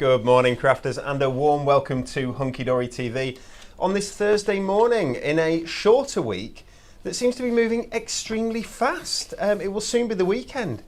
Good morning, crafters, and a warm welcome to Hunky Dory TV on this Thursday morning in a shorter week that seems to be moving extremely fast. It will soon be the weekend.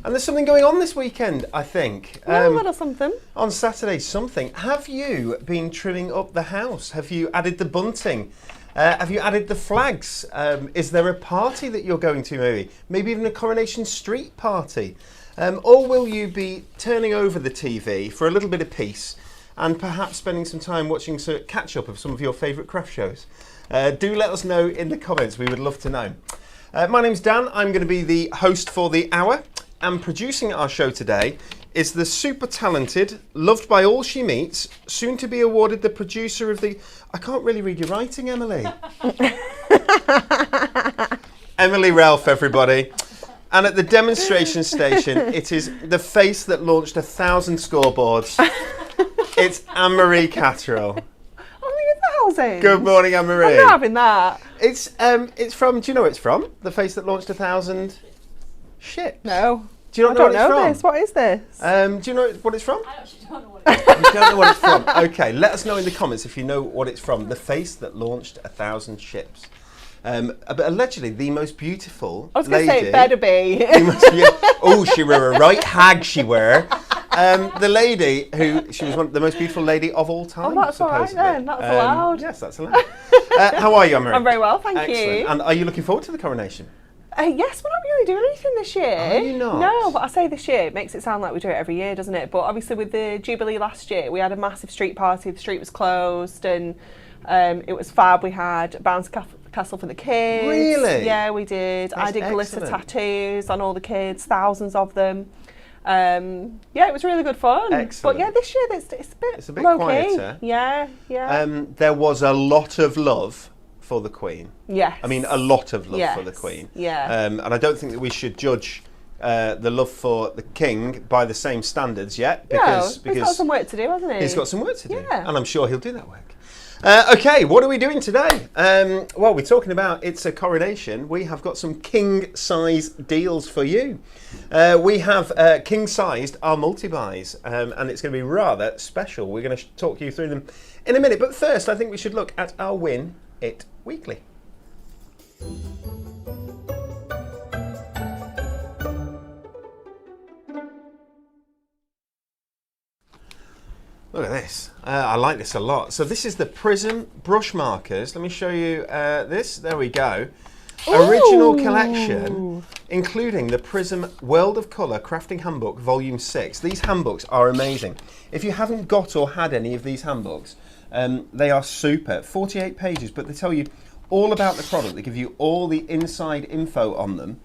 And there's something going on this weekend, I think. A little something. On Saturday, something. Have you been trimming up the house? Have you added the bunting? Have you added the flags? Is there a party that you're going to maybe? Maybe even a Coronation Street party? Or will you be turning over the TV for a little bit of peace and perhaps spending some time watching some catch-up of some of your favourite craft shows? Do let us know in the comments. We would love to know. My name's Dan. I'm going to be the host for the hour. And producing our show today is the super talented, loved by all she meets, soon to be awarded the producer of the... I can't really read your writing, Emily. Emily Ralph, everybody. And at the demonstration station, it is the face that launched 1,000 scoreboards. It's Anne-Marie Catterall. Oh, my Good morning, Anne-Marie. I'm not having that. It's from, do you know where it's from? The face that launched 1,000 ships. No. Do you not know what it's from? This. What is this? Do you know what it's from? I actually don't know what it is. You don't know what it's from? Okay, let us know in the comments if you know what it's from. The face that launched 1,000 ships. But allegedly the most beautiful I was going to lady... say it better be. Oh, she were a right hag, she were. The lady who... She was the most beautiful lady of all time, Oh, that's all right supposedly. then. That's allowed. Yes, that's allowed. How are you, Anne-Marie? I'm very well, thank Excellent. you. And are you looking forward to the coronation? Yes, we're not really doing anything this year. Are you not? No, but I say this year, it makes it sound like we do it every year, doesn't it? But obviously with the Jubilee last year, we had a massive street party. The street was closed and it was fab. We had a bouncy castle for the kids. Really? Yeah, we did. That's I did glitter excellent. tattoos on all the kids, thousands of them. Yeah, it was really good fun. Excellent. But yeah, this year it's a bit bit low-key. quieter. Yeah. There was a lot of love for the Queen. Yes. I mean, a lot of love for the Yes. Queen. Yeah. And I don't think that we should judge the love for the King by the same standards yet. Because he's got some work to do, hasn't he? he's got some work to do. Yeah. And I'm sure he'll do that work. Okay, what are we doing today? Well, we're talking about it's a coronation. We have got some king-size deals for you. We have king-sized our multi-buys, and it's going to be rather special. We're going to talk you through them in a minute. But first, I think we should look at our Win It Weekly. Look at this. I like this a lot. So this is the Prism brush markers. Let me show you this. There we go. Original collection, including the Prism World of Colour Crafting Handbook Volume 6. These handbooks are amazing. If you haven't got or had any of these handbooks, they are super. 48 pages, but they tell you all about the product. They give you all the inside info on them.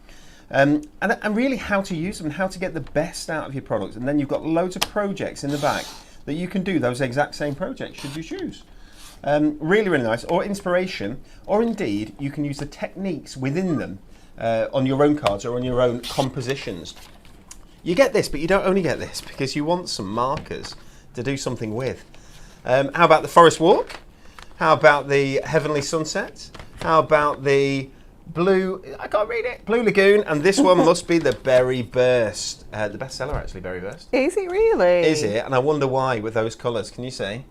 And really how to use them and how to get the best out of your products. And then you've got loads of projects in the back that you can do those exact same projects should you choose. Really, really nice. Or inspiration, or indeed you can use the techniques within them on your own cards or on your own compositions. You get this, but you don't only get this because you want some markers to do something with. How about the Forest Walk? How about the Heavenly Sunset? How about the Blue, I can't read it, Blue Lagoon, and this one must be the Berry Burst. The bestseller actually, Berry Burst. Is it really? Is it? And I wonder why with those colours, can you see?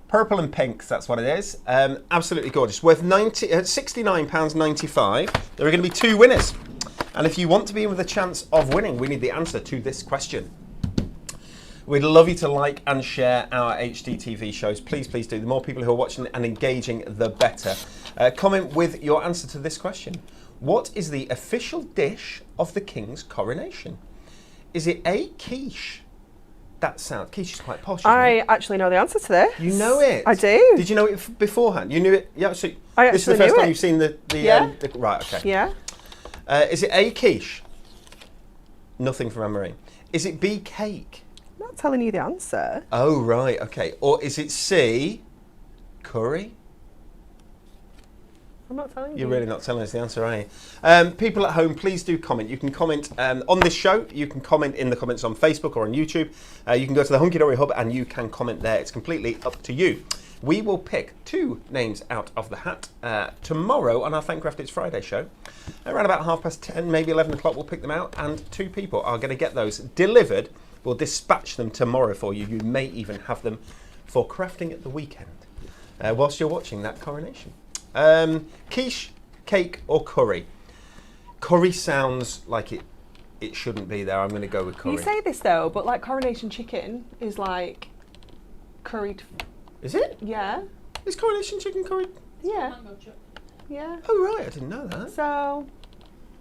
Purple and pinks, that's what it is. Absolutely gorgeous. Worth £69.95. There are going to be two winners. And if you want to be in with a chance of winning, we need the answer to this question. We'd love you to like and share our HDTV shows. Please, please do. The more people who are watching and engaging, the better. Comment with your answer to this question. What is the official dish of the King's coronation? Is it A, quiche? That sounds... Quiche is quite posh, isn't I it? actually know the answer to this. You know it? I do. Did you know it beforehand? You knew it? Yeah, so I this is the actually first knew time it. you've seen the Yeah. right, okay. Yeah. Is it A, quiche? Nothing from Anne-Marie. Is it B, cake? I'm not telling you the answer. Oh, right, okay. Or is it C, curry? I'm not telling you. You're really not telling us the answer, are you? People at home, please do comment. You can comment on this show. You can comment in the comments on Facebook or on YouTube. You can go to the Hunky Dory Hub and you can comment there. It's completely up to you. We will pick two names out of the hat tomorrow on our Thankcraft It's Friday show. Around about 10:30, maybe 11 o'clock, we'll pick them out, and two people are going to get those delivered We'll dispatch them tomorrow for you. You may even have them for crafting at the weekend whilst you're watching that coronation. Quiche, cake or curry? Curry sounds like it shouldn't be there. I'm going to go with curry. You say this though, but like coronation chicken is like curried. Is it? Yeah. Is coronation chicken curried? Yeah. Yeah. Oh right, I didn't know that. So.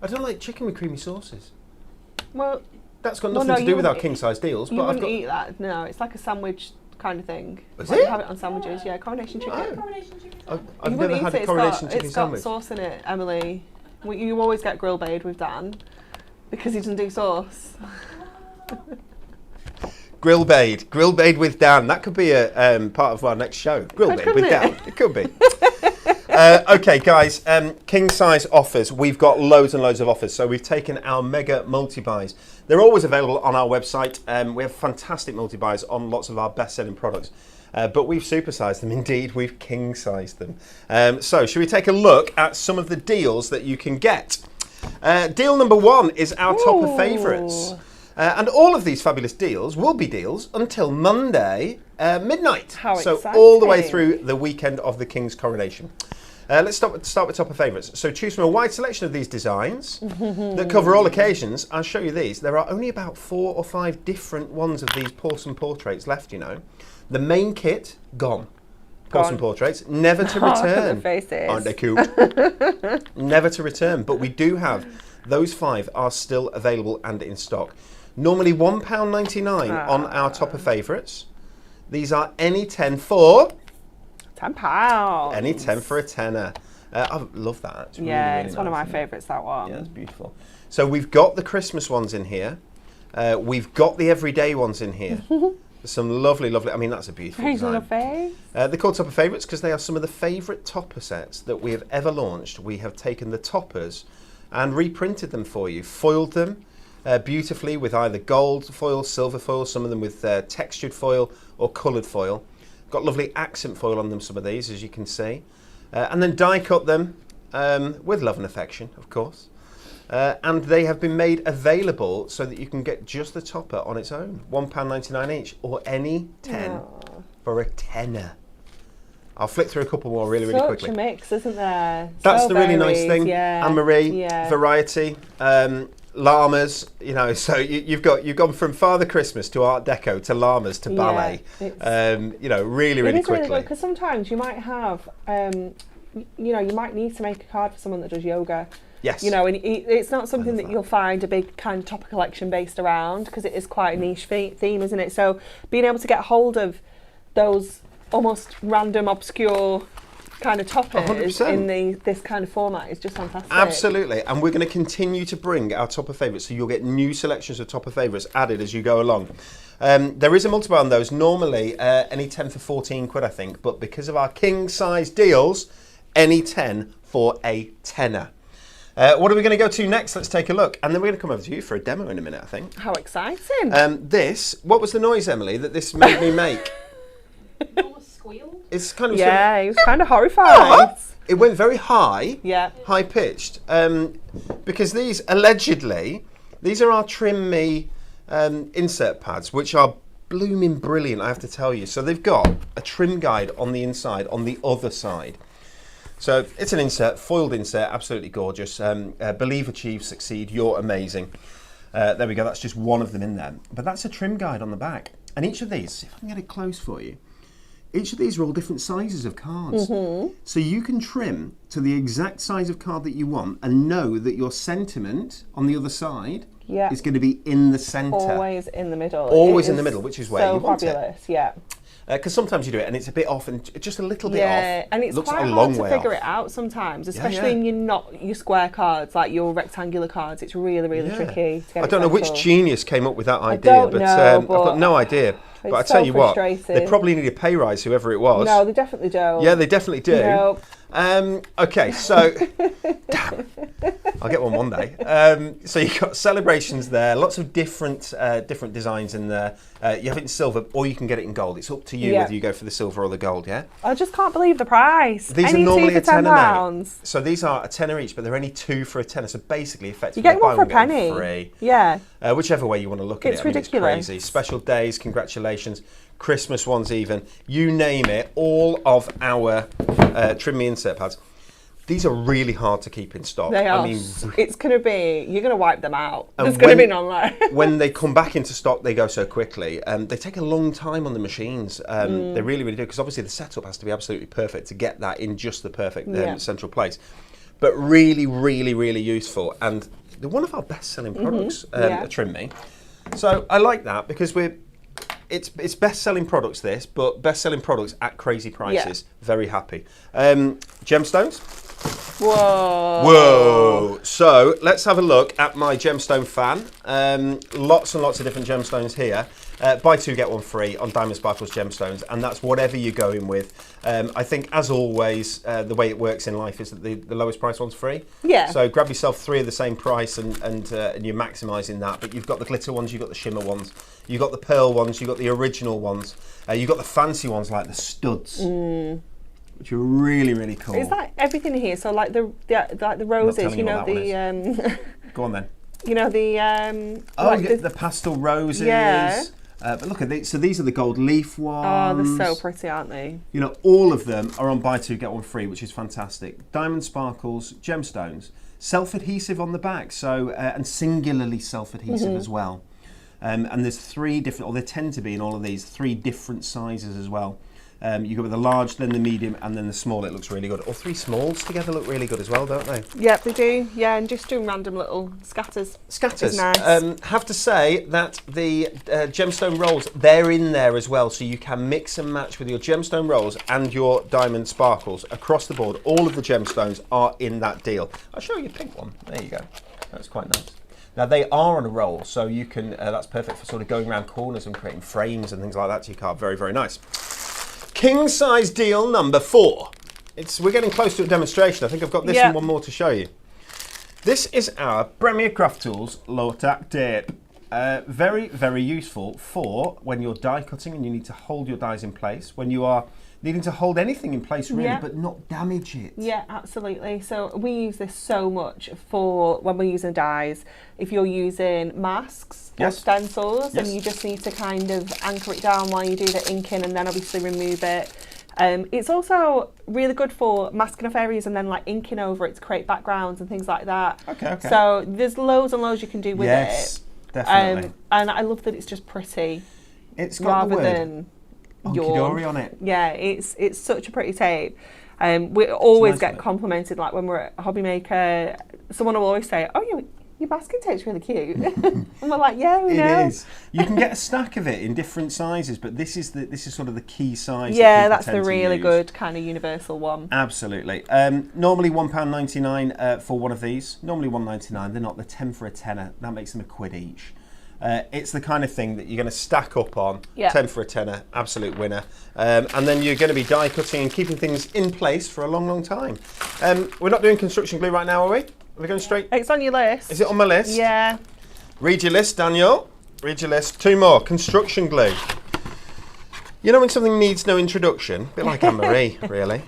I don't like chicken with creamy sauces. Well. That's got nothing to do with our king size deals. You but wouldn't eat that. No, it's like a sandwich kind of thing. Is like it? You have it on sandwiches. Yeah, coronation chicken. I've never had a coronation chicken it's got sandwich. sauce in it, Emily. You always get grill bade with Dan because he doesn't do sauce. Grill bade with Dan. That could be a part of our next show. Grill bade with Dan. It could be. Okay, guys. King size offers. We've got loads and loads of offers. So we've taken our mega multi-buys. They're always available on our website. We have fantastic multi-buys on lots of our best-selling products. But we've supersized them. Indeed, we've king-sized them. So should we take a look at some of the deals that you can get? Deal number 1 is our top of favourites. And all of these fabulous deals will be deals until Monday midnight. How so exciting. all the way through the weekend of the King's coronation. Let's start with top of favourites. So choose from a wide selection of these designs that cover all occasions. I'll show you these. There are only about 4 or 5 different ones of these porcelain portraits left, you know. The main kit, gone. Porcelain portraits, never to return. The faces. Aren't they cute? Never to return. But we do have, those 5 are still available and in stock. Normally £1.99 on our top of favourites. These are any 10 for... £10. Any 10 for a tenner. I love that. It's yeah, really it's one of nice, my favourites, that one. Yeah, it's beautiful. So we've got the Christmas ones in here. We've got the everyday ones in here. Some lovely, lovely, I mean, that's a beautiful design. They're called Topper Favourites because they are some of the favourite topper sets that we have ever launched. We have taken the toppers and reprinted them for you, foiled them beautifully with either gold foil, silver foil, some of them with textured foil or coloured foil. Got lovely accent foil on them, some of these, as you can see. And then die cut them with love and affection, of course. And they have been made available so that you can get just the topper on its own. £1.99 each, or any 10 for a tenner. I'll flick through a couple more really quickly. Such a mix, isn't there? That's so the really nice varied, thing. yeah. Anne-Marie, variety, llamas. You know, so you've gone from Father Christmas to Art Deco to llamas to ballet. You know, really quickly. Really because sometimes you might have, you know, you might need to make a card for someone that does yoga. Yes. You know, and it's not something that you'll find a big kind of topper collection based around because it is quite a niche theme, isn't it? So being able to get hold of those almost random, obscure kind of toppers 100%. in this kind of format is just fantastic. Absolutely, and we're going to continue to bring our topper favourites, so you'll get new selections of topper favourites added as you go along. There is a multiple on those, normally any 10 for 14 quid, I think, but because of our king size deals, any 10 for a tenner. What are we going to go to next? Let's take a look. And then we're going to come over to you for a demo in a minute, I think. How exciting. What was the noise, Emily, that this made me make? It's kind of... Yeah, he was kind of horrified. It went very high. Yeah. High pitched. Because these, allegedly, these are our Trim Me insert pads, which are blooming brilliant, I have to tell you. So they've got a trim guide on the inside, on the other side. So it's an insert, foiled insert, absolutely gorgeous. Believe, achieve, succeed, you're amazing. There we go, that's just one of them in there. But that's a trim guide on the back. And each of these, if I can get it close for you, each of these are all different sizes of cards. So you can trim to the exact size of card that you want and know that your sentiment on the other side is going to be in the centre. Always in the middle. Always in the middle, which is where you want it. So fabulous, yeah. Because sometimes you do it and it's a bit off and just a little bit off. Yeah, and it's looks quite a hard long to way figure off. it out sometimes, especially in your square cards, like your rectangular cards. It's really tricky to get I don't know which genius came up with that idea, don't know, I've got no idea. But I tell you what, they probably need a pay rise, whoever it was. No, they definitely don't. Yeah, they definitely do. No. Okay, so damn, I'll get one day. So you've got celebrations there, lots of different designs in there. You have it in silver, or you can get it in gold. It's up to you whether you go for the silver or the gold. Yeah. I just can't believe the price. These Any are normally two a for £10. tenner, mate. So these are a tenner each, but they're only 2 for a tenner. So basically, effectively, You get one for a buy penny. get free. Yeah. Whichever way you want to look at It's it. I mean, ridiculous. It's crazy. Special days, congratulations. Christmas ones even. You name it, all of our Trim Me insert pads. These are really hard to keep in stock. They are. I mean, It's going to be, you're going to wipe them out. And There's going to when- be none left. when they come back into stock, they go so quickly. They take a long time on the machines. They really, really do, because obviously the setup has to be absolutely perfect to get that in just the perfect central place. But really, really, really useful. And they're one of our best-selling products at Trim Me. So I like that because it's best-selling products, this, but best-selling products at crazy prices. Very happy. Gemstones. Whoa. Whoa! So let's have a look at my gemstone fan. Lots and lots of different gemstones here. Buy 2 get 1 free on Diamond Sparkles Gemstones, and that's whatever you're going with. I think, as always, the way it works in life is that the lowest price one's free. Yeah. So grab yourself 3 of the same price, and you're maximising that. But you've got the glitter ones, you've got the shimmer ones, you've got the pearl ones, you've got the original ones, you've got the fancy ones like the studs. Which are really, really cool. Is that everything here? So like the roses, telling you you know, what that Go on then. you know the Oh, like yeah, the pastel roses. Yeah. But look at these. So these are the gold leaf oh, ones. they're so pretty, aren't they? You know, all of them are on buy 2 get 1 free, which is fantastic. Diamond Sparkles Gemstones, self-adhesive on the back, so and singularly self-adhesive as well. And there's 3 different, or there tend to be in all of these 3 different sizes as well. You go with the large, then the medium, and then the small. It looks really good. Or 3 smalls together look really good as well, don't they? Yep, they do. Yeah, and just doing random little scatters. Scatters. Is nice. Have to say that the gemstone rolls, they're in there as well, so you can mix and match with your gemstone rolls and your diamond sparkles across the board. All of the gemstones are in that deal. I'll show you a pink one. There you go. That's quite nice. Now they are on a roll, so you can. That's perfect for sort of going around corners and creating frames and things like that to your card. Very, very nice. King size deal number 4. We're getting close to a demonstration. I think I've got this and one more to show you. This is our Premier Craft Tools low tack tape. Very, very useful for when you're die cutting and you need to hold your dies in place. When you are needing to hold anything in place really, but not damage it. Yeah, absolutely. So we use this so much for when we're using dies. If you're using masks or stencils, and you just need to kind of anchor it down while you do the inking and then obviously remove it. It's also really good for masking off areas and then like inking over it to create backgrounds and things like that. Okay. So there's loads and loads you can do with yes, it. Definitely. And I love that it's just pretty. It's got rather the word than Onkidori on it. Yeah, it's such a pretty tape. We always nice get one. complimented, like when we're at Hobby Maker, someone will always say, "Oh, your masking tape's really cute," and we're like, "Yeah, we know." It is. You can get a stack of it in different sizes, but this is sort of the key size. Yeah, that that's people the tend to really use. good kind of universal one. Absolutely. Normally £1.99 for one of these. Normally £1.99. They're not. They're 10 for a tenner. That makes them a quid each. It's the kind of thing that you're going to stack up on. 10 for a tenner, absolute winner. And then you're going to be die cutting and keeping things in place for a long, long time. We're not doing construction glue right now, are we? Are we going straight? It's on your list. Is it on my list? Yeah. Read your list, Daniel. Read your list. 2 more. Construction glue. You know when something needs no introduction? A bit like Anne-Marie, really.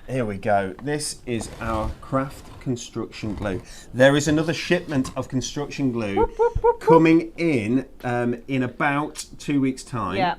Here we go. This is our craft construction glue. There is another shipment of construction glue coming in about 2 weeks' time. Yeah.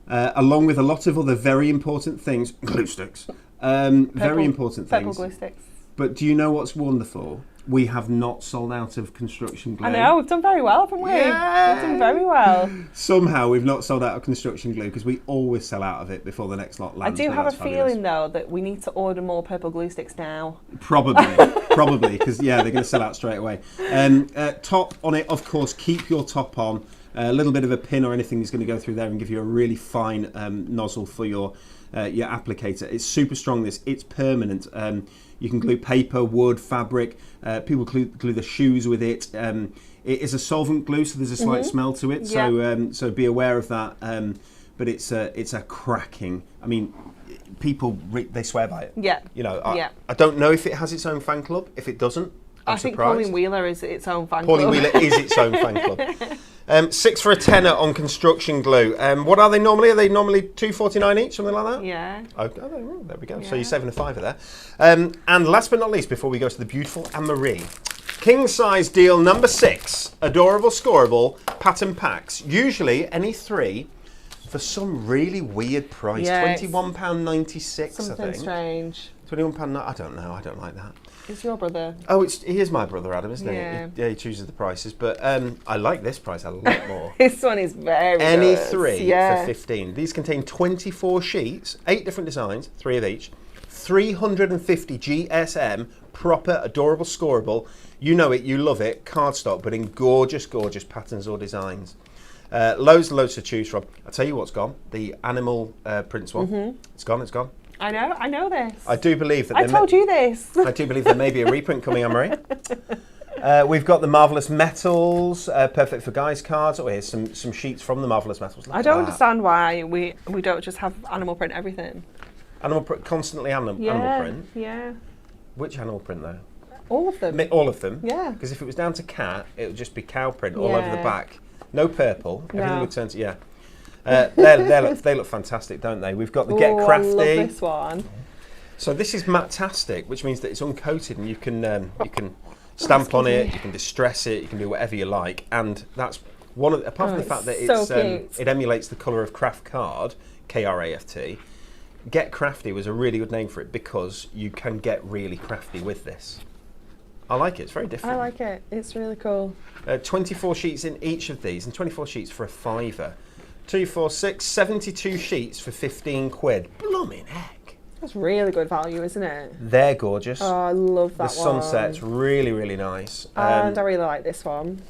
Along with a lot of other very important things. Glue sticks. Very important Purple things. glue sticks. But do you know what's wonderful? We have not sold out of construction glue. I know, we've done very well, haven't we? Yeah. We've done very well. Somehow we've not sold out of construction glue because we always sell out of it before the next lot I lands. do But have a that's fabulous. feeling though that we need to order more purple glue sticks now. Probably, because they're going to sell out straight away. Top on it, of course, keep your top on. A little bit of a pin or anything is going to go through there and give you a really fine nozzle for your applicator. It's super strong. It's permanent. You can glue paper, wood, fabric. People glue the shoes with it. It is a solvent glue, so there's a slight smell to it. So so be aware of that. but it's a cracking. I mean, people they swear by it. Yeah. You know, Yeah. I don't know if it has its own fan club. If it doesn't, I'm I think surprised. Pauline Wheeler is its own fan Pauline club. Wheeler is its own fan club. 6 for a tenner on construction glue. What are they normally? Are they normally £2.49 each, something like that? Yeah. Oh, there we go. So Yeah. you're saving a fiver there. And last but not least, before we go to the beautiful Anne-Marie, king size deal number 6, adorable scoreable pattern packs. Usually any 3 for some really weird price. Yeah, £21.96, I Something think. strange. £21. I don't know. I don't like that. It's your brother. Oh, he is my brother, Adam, isn't Yeah. he? He chooses the prices, but I like this price a lot more. This one is very Any good. 3 Yeah. for 15. These contain 24 sheets, 8 different designs, 3 of each, 350 GSM, proper, adorable, scoreable. You know it, you love it, cardstock, but in gorgeous, gorgeous patterns or designs. Loads and loads to choose from. I'll tell you what's gone. The animal prints one. Mm-hmm. It's gone, it's gone. I know this. I do believe that I told you this. I do believe there may be a reprint coming, Anne-Marie. We've got the Marvellous Metals, perfect for guys cards. Oh, here's some sheets from the Marvellous Metals. Look I at don't that. understand why we don't just have animal print everything. Animal print, constantly animal print. Yeah. Which animal print though? All of them. All of them. Yeah. Because if it was down to cat, it would just be cow print all over the Yeah. back. No purple. Everything No. would turn to they look fantastic, don't they? We've got the Get Ooh, Crafty. I love this one. So this is matte-tastic, which means that it's uncoated and you can stamp on it, you can distress it, you can do whatever you like, and that's one of apart from the fact that it's so cute. it emulates the colour of Craft Card, KRAFT. Get Crafty was a really good name for it because you can get really crafty with this. I like it. It's very different. I like it. It's really cool. 24 sheets in each of these, and 24 sheets for a fiver. 2, 4, 6, 72 sheets for 15 quid. Blooming heck. That's really good value, isn't it? They're gorgeous. Oh, I love that The one. sunset's really, really nice. And I really like this one.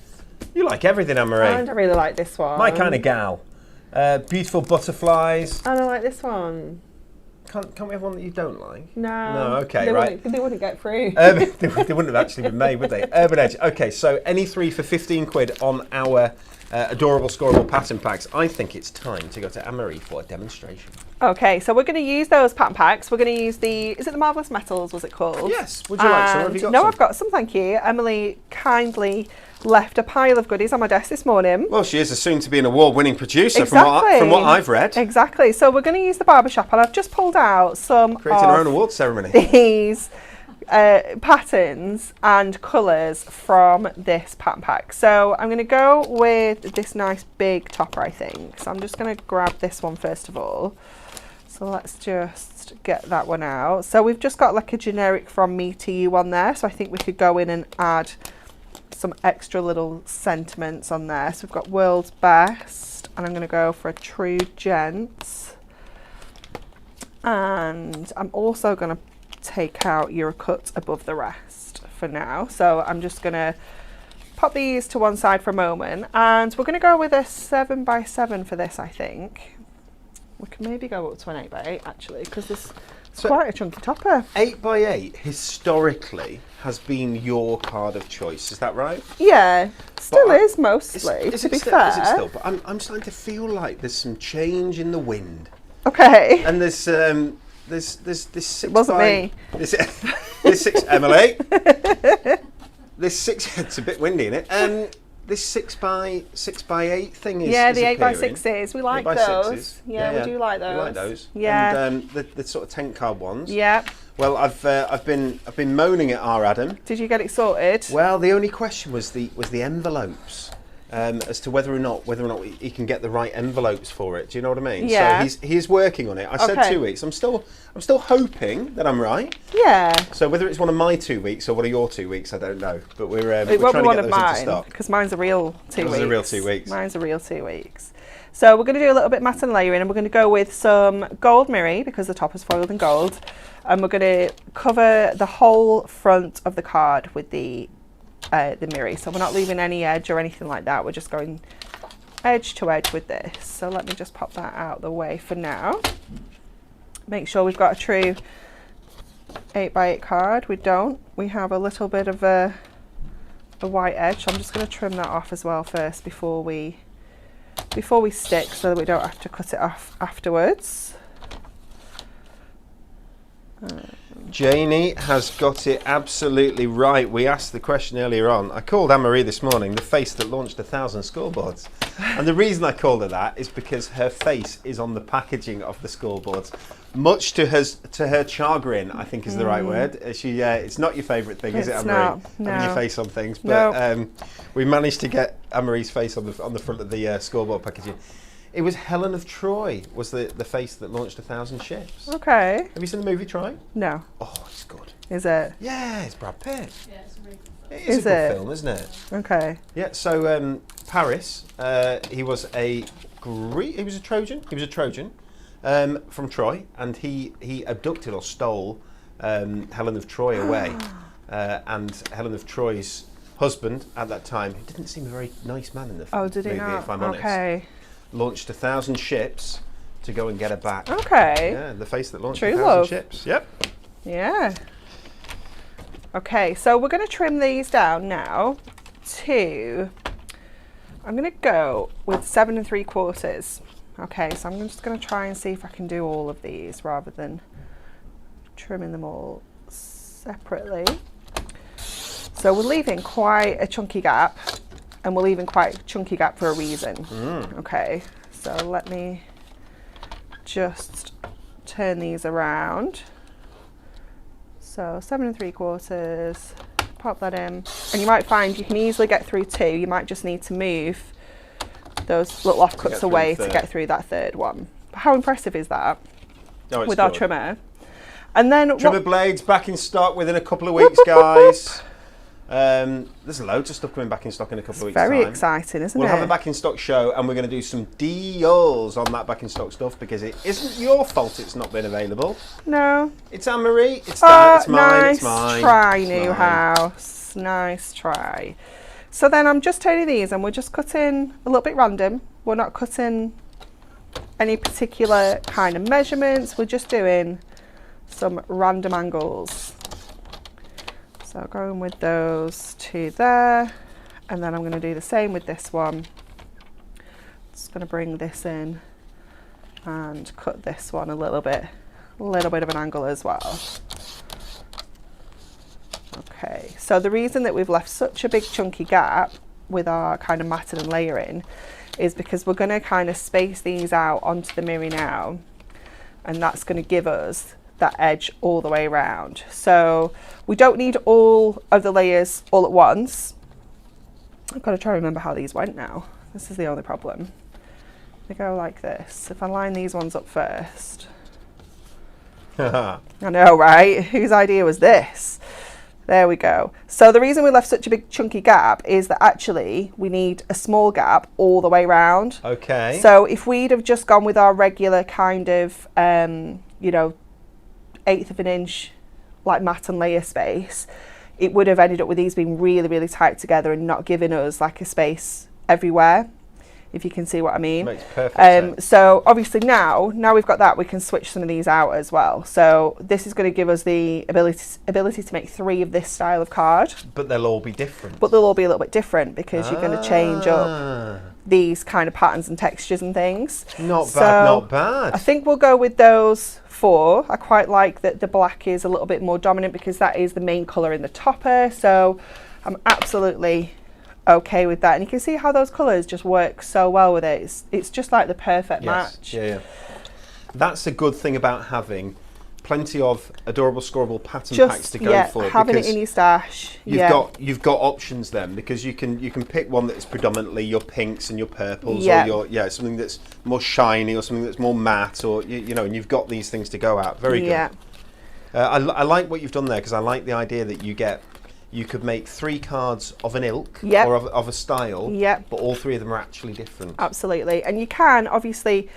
You like everything, Anne-Marie. And I really like this one. My kind of gal. Beautiful butterflies. And I like this one. Can't we have one that you don't like? No. No, okay, they right. They wouldn't get through. They wouldn't have actually been made, would they? Urban Edge. Okay, so any 3 for 15 quid on our adorable scoreable pattern packs. I think it's time to go to Anne-Marie for a demonstration. Okay, so we're going to use those pattern packs. We're going to use is it the Marvellous Metals, was it called? Yes. Would you like some? Have you got no, some? I've got some, thank you. Emily kindly left a pile of goodies on my desk this morning. Well, she is a soon-to-be an award-winning producer Exactly. from what I've read. Exactly. So we're going to use the barbershop, and I've just pulled out some Creating her own of award ceremony. these patterns and colours from this pattern pack. So I'm going to go with this nice big topper, I think. So I'm just going to grab this one first of all. So let's just get that one out. So we've just got like a generic from me to you on there. So I think we could go in and add some extra little sentiments on there. So we've got World's Best, and I'm going to go for a True Gents. And I'm also going to take out Your Cut Above the Rest for now. So I'm just going to pop these to one side for a moment, and we're going to go with a 7x7 for this, I think. We can maybe go up to an 8x8 actually, because it's quite a chunky topper. 8x8 historically has been your card of choice, is that right? Yeah, still But is mostly, to be fair. Is it still? But I'm starting to feel like there's some change in the wind. Okay. And there's this 6 It wasn't by, me. This 6 Emily. This 6 it's a bit windy in it. This 6x8 thing is Yeah, is the appearing. 8x6s. We like 8x6s. those. Yeah, we do like those. We like those. Yeah. And the sort of 10 card ones. Yeah. Well, I've been moaning at our Adam. Did you get it sorted? Well, the only question was the envelopes, as to whether or not he can get the right envelopes for it. Do you know what I mean? Yeah. So he's working on it. I said Okay. 2 weeks. I'm still hoping that I'm right. Yeah. So whether it's one of my 2 weeks or one of your 2 weeks, I don't know. But we're It we're won't trying be to one get of those into mine, stock. because mine's a real 2 weeks. Yours is a real 2 weeks. Mine's a real 2 weeks. So we're going to do a little bit matte and layering, and we're going to go with some gold mirror, because the top is foiled in gold. And we're going to cover the whole front of the card with the mirror. So we're not leaving any edge or anything like that. We're just going edge to edge with this. So let me just pop that out the way for now. Make sure we've got a true 8x8 card. We don't. We have a little bit of a white edge. So I'm just going to trim that off as well first before we before we stick so that we don't have to cut it off afterwards. Janie has got it absolutely right. We asked the question earlier on. I called Anne-Marie this morning the face that launched 1,000 scoreboards. And the reason I called her that is because her face is on the packaging of the scoreboards. Much to her chagrin, I think is the right word. It's not your favourite thing, is it, Anne-Marie? No. Having your face on things. But we managed to get Anne-Marie's face on the front of the scoreboard packaging. It was Helen of Troy was the face that launched 1,000 ships. Okay. Have you seen the movie Troy? No. Oh, it's good. Is it? Yeah, it's Brad Pitt. Yeah, it's really good. It is a good film, isn't it? Okay. Yeah. So Paris, he was a Trojan. He was a Trojan from Troy, and he abducted or stole Helen of Troy away, and Helen of Troy's husband at that time, who didn't seem a very nice man in the Oh, did he movie, not? if I'm honest. Okay. Launched 1,000 ships to go and get her back. Okay. Yeah, the face that launched True 1,000 love. ships. Yep. Yeah. Okay, so we're going to trim these down now to, I'm going to go with 7 3/4. Okay, so I'm just going to try and see if I can do all of these rather than trimming them all separately. So we're leaving quite a chunky gap, and we're leaving quite a chunky gap for a reason. Okay, so let me just turn these around. So 7 3/4, pop that in. And you might find you can easily get through 2. You might just need to move those little offcuts away to get through that third one. But how impressive is that with our trimmer? And then trimmer blades back in stock within a couple of weeks, guys. There's loads of stuff coming back in stock in a couple of weeks' time. Very exciting, isn't it? We'll have a back in stock show, and we're going to do some deals on that back in stock stuff because it isn't your fault it's not been available. No. It's Anne-Marie. It's Dan. It's mine. Nice It's mine. try, It's new mine. house. Nice try. So then I'm just turning these, and we're just cutting a little bit random. We're not cutting any particular kind of measurements. We're just doing some random angles. So going with those 2 there, and then I'm going to do the same with this one. Just going to bring this in and cut this one a little bit of an angle as well. Okay, so the reason that we've left such a big chunky gap with our kind of matting and layering is because we're going to kind of space these out onto the mirror now, and that's going to give us that edge all the way around. So we don't need all of the layers all at once. I've got to try to remember how these went now. This is the only problem. They go like this. If I line these ones up first. I know, right? Whose idea was this? There we go. So the reason we left such a big chunky gap is that actually we need a small gap all the way around. Okay. So if we'd have just gone with our regular kind of, 1/8 of an inch like mat and layer space, it would have ended up with these being really, really tight together and not giving us like a space everywhere, if you can see what I mean. Makes perfect sense. So obviously now we've got that, we can switch some of these out as well. So this is going to give us the ability to make 3 of this style of card. But they'll all be different. But they'll all be a little bit different because you're going to change up these kind of patterns and textures and things. Not bad, not bad. I think we'll go with those 4. I quite like that the black is a little bit more dominant because that is the main colour in the topper. So I'm absolutely okay with that. And you can see how those colours just work so well with it. It's just like the perfect match. Yeah. That's a good thing about having plenty of adorable scoreable pattern packs to go for. Having it in your stash. You've got options then, because you can pick one that is predominantly your pinks and your purples, or your something that's more shiny or something that's more matte, or and you've got these things to go at. Very good. I like what you've done there, because I like the idea that you could make 3 cards of an ilk or of a style, but all 3 of them are actually different. Absolutely. And you can obviously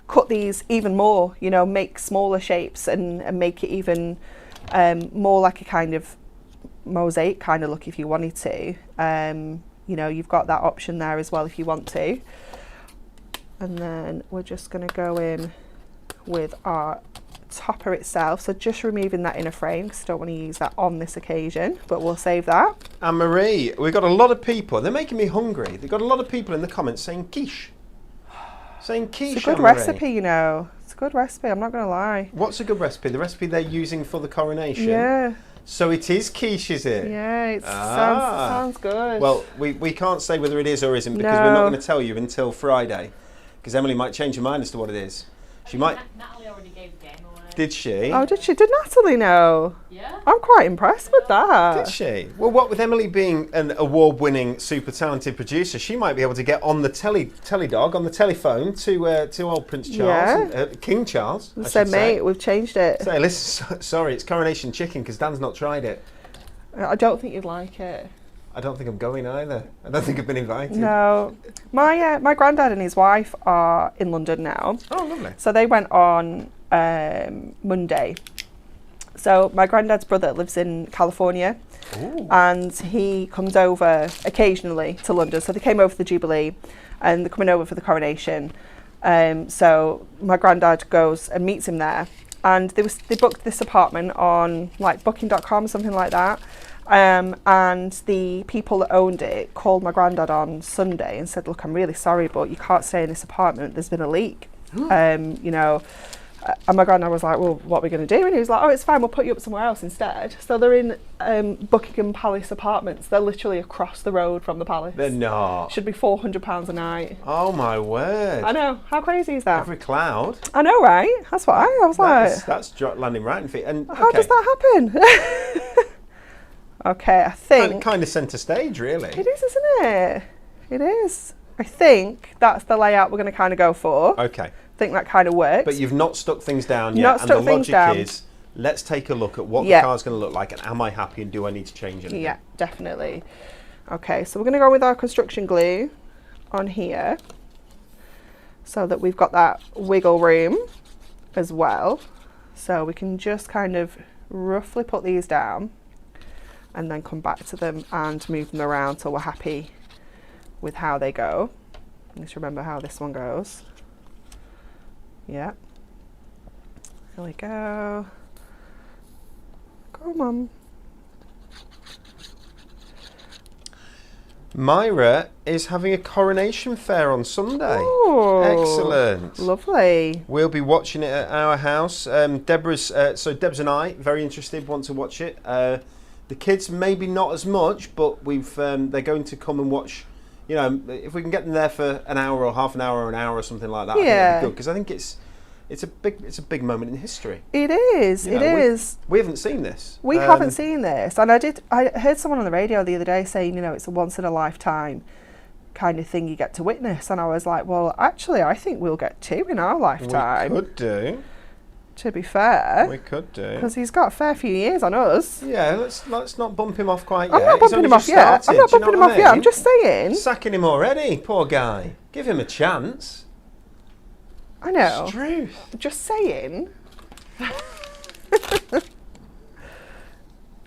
cut these even more, make smaller shapes and make it even more like a kind of mosaic kind of look if you wanted to. You've got that option there as well if you want to. And then we're just going to go in with our topper itself, so just removing that inner frame because I don't want to use that on this occasion, but we'll save that. Anne-Marie, we've got a lot of people, they're making me hungry. They've got a lot of people in the comments saying quiche. Saying quiche. It's a good Anne-Marie. recipe, you know. It's a good recipe, I'm not going to lie. What's a good recipe? The recipe they're using for the coronation? Yeah. So it is quiche, is it? Yeah, it Ah. sounds good. Well, we can't say whether it is or isn't because we're not going to tell you until Friday. Because Emily might change her mind as to what it is. She might. Natalie already gave the game away. Did she? Oh, did she? Did Natalie know? Yeah. I'm quite impressed with that. Did she? Well, what with Emily being an award-winning, super talented producer, she might be able to get on the teledog, on the telephone to old Prince Charles, and, King Charles. I So, should say. mate, we've changed it. Say, listen, sorry, it's coronation chicken because Dan's not tried it. I don't think you'd like it. I don't think I'm going either. I don't think I've been invited. No. My granddad and his wife are in London now. Oh, lovely. So they went on Monday. So my granddad's brother lives in California. Ooh. And he comes over occasionally to London. So they came over for the Jubilee and they're coming over for the coronation. So my granddad goes and meets him there. And they booked this apartment on like booking.com or something like that. And the people that owned it called my granddad on Sunday and said, look, I'm really sorry, but you can't stay in this apartment. There's been a leak. You know, and my granddad was like, well, what are we going to do? And he was like, oh, it's fine. We'll put you up somewhere else instead. So they're in Buckingham Palace apartments. They're literally across the road from the palace. They're not. Should be £400 a night. Oh, my word. I know. How crazy is that? Every cloud. I know, right? That's what I was like. That's landing right in feet. And How does that happen? Okay, I think kind of centre stage, really. it is, isn't it? It is. I think that's the layout we're going to kind of go for. Okay. I think that kind of works. But you've not stuck things down Not yet, and stuck the things logic down. is, let's take a look at what Yeah. the car's going to look like, and am I happy, and do I need to change anything? Yeah, definitely. Okay, so we're going to go with our construction glue on here so that we've got that wiggle room as well. So we can just kind of roughly put these down and then come back to them and move them around till we're happy with how they go. Let's remember how this one goes. Yeah. There we go. Come on. Myra is having a coronation fair on Sunday. Oh, Excellent. Lovely. We'll be watching it at our house. Deb's and I very interested, want to watch it. The kids maybe not as much, but they're going to come and watch. You know, if we can get them there for an hour or half an hour or an hour or something like that, I think that'd be good, because I think it's a big moment in history. It is. You It know, is. We haven't seen this. We haven't seen this, and I heard someone on the radio the other day saying, you know, it's a once in a lifetime kind of thing you get to witness, and I was like, well, actually, I think we'll get two in our lifetime. We could do. To be fair, We could do. because he's got a fair few years on us. Yeah, let's not bump him off quite yet. I'm not He's bumping only him off just yet. I'm started, not do you bumping him know what off I yet. I'm mean? just saying. Sacking him already, poor guy. Give him a chance. I know. It's truth. Just saying.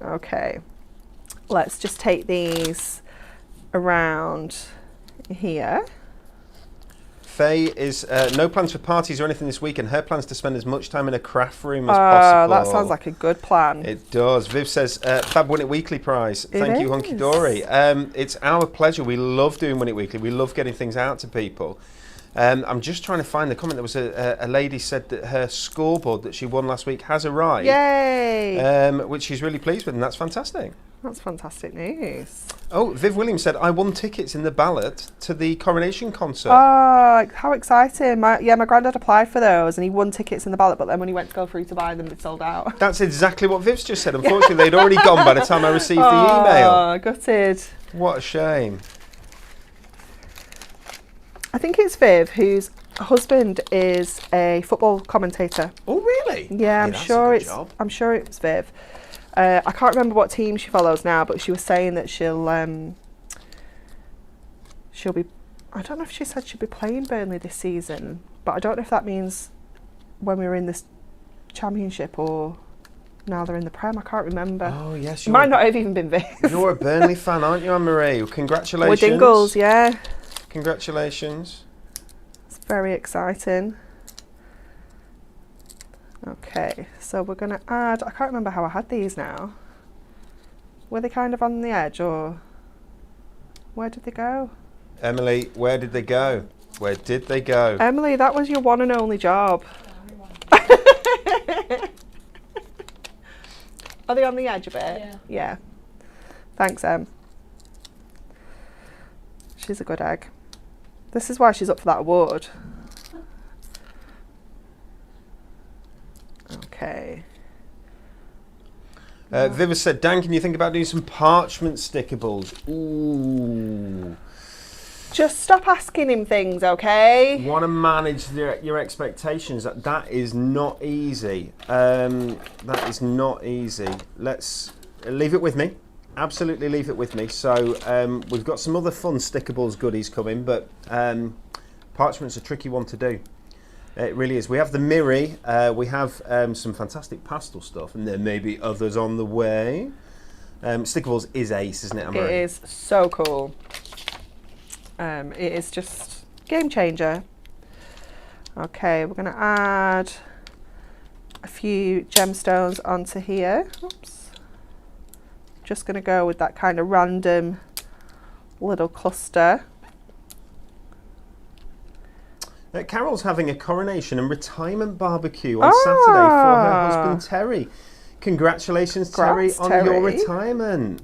Okay. Let's just take these around here. Faye is no plans for parties or anything this weekend. Her plans to spend as much time in a craft room as possible. That sounds like a good plan. It does. Viv says, Fab Win It Weekly prize. Thank you, Hunky is. Dory. It's our pleasure. We love doing Win It Weekly. We love getting things out to people. I'm just trying to find the comment. There was a lady said that her scoreboard that she won last week has arrived. Yay! Which she's really pleased with, and that's fantastic. That's fantastic news. Oh, Viv Williams said, I won tickets in the ballot to the coronation concert. Oh, how exciting. My granddad applied for those and he won tickets in the ballot, but then when he went to go through to buy them, it sold out. That's exactly what Viv's just said. Unfortunately, they'd already gone by the time I received the email. Oh, gutted. What a shame. I think it's Viv, whose husband is a football commentator. Oh, really? Yeah, I'm that's a sure good it's. job. I'm sure it's Viv. I can't remember what team she follows now, but she was saying that she'll be. I don't know if she said she'll be playing Burnley this season, but I don't know if that means when we were in this championship or now they're in the Prem. I can't remember. Oh, yes. It might not have even been Viv. You're a Burnley fan, aren't you, Anne-Marie? Congratulations. Or Dingles, yeah. Congratulations. It's very exciting. Okay, so we're going to add, I can't remember how I had these now. Were they kind of on the edge or where did they go? Emily, where did they go? Where did they go? Emily, that was your one and only job. Are they on the edge a bit? Yeah. Yeah. Thanks, Em. She's a good egg. This is why she's up for that award. Okay. Viv has said, Dan, can you think about doing some parchment stickables? Ooh. Just stop asking him things, okay? Want to manage your expectations. That is not easy. That is not easy. Let's leave it with me. Absolutely leave it with me. So we've got some other fun stickables goodies coming, but parchment's a tricky one to do. It really is. We have the Miri, we have some fantastic pastel stuff, and there may be others on the way. Stickables is ace, isn't it, Anne-Marie? It is so cool. It is just game changer. Okay, we're going to add a few gemstones onto here. Oops. Just going to go with that kind of random little cluster. Carol's having a coronation and retirement barbecue on Saturday for her husband Terry. Congratulations, Terry, on your retirement.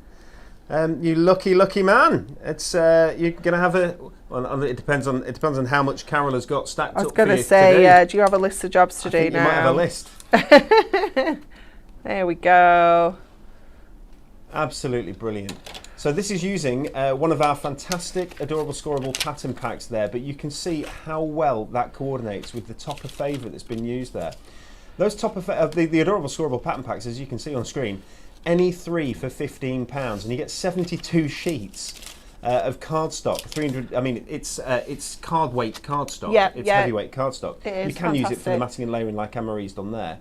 You lucky, lucky man. It's you're gonna have a. Well, it depends on how much Carol has got stacked up. I was going to say, do you have a list of jobs to do now? You might have a list. There we go. Absolutely brilliant. So this is using one of our fantastic Adorable Scoreable pattern packs there, but you can see how well that coordinates with the Topper favourite that's been used there. Those Topper the Adorable Scoreable pattern packs, as you can see on screen, any 3 for £15, and you get 72 sheets of cardstock. 300. I mean, it's card weight cardstock. Yeah, it's heavyweight cardstock. It is you can use it for the fantastic. matting and layering like Anne-Marie's done there.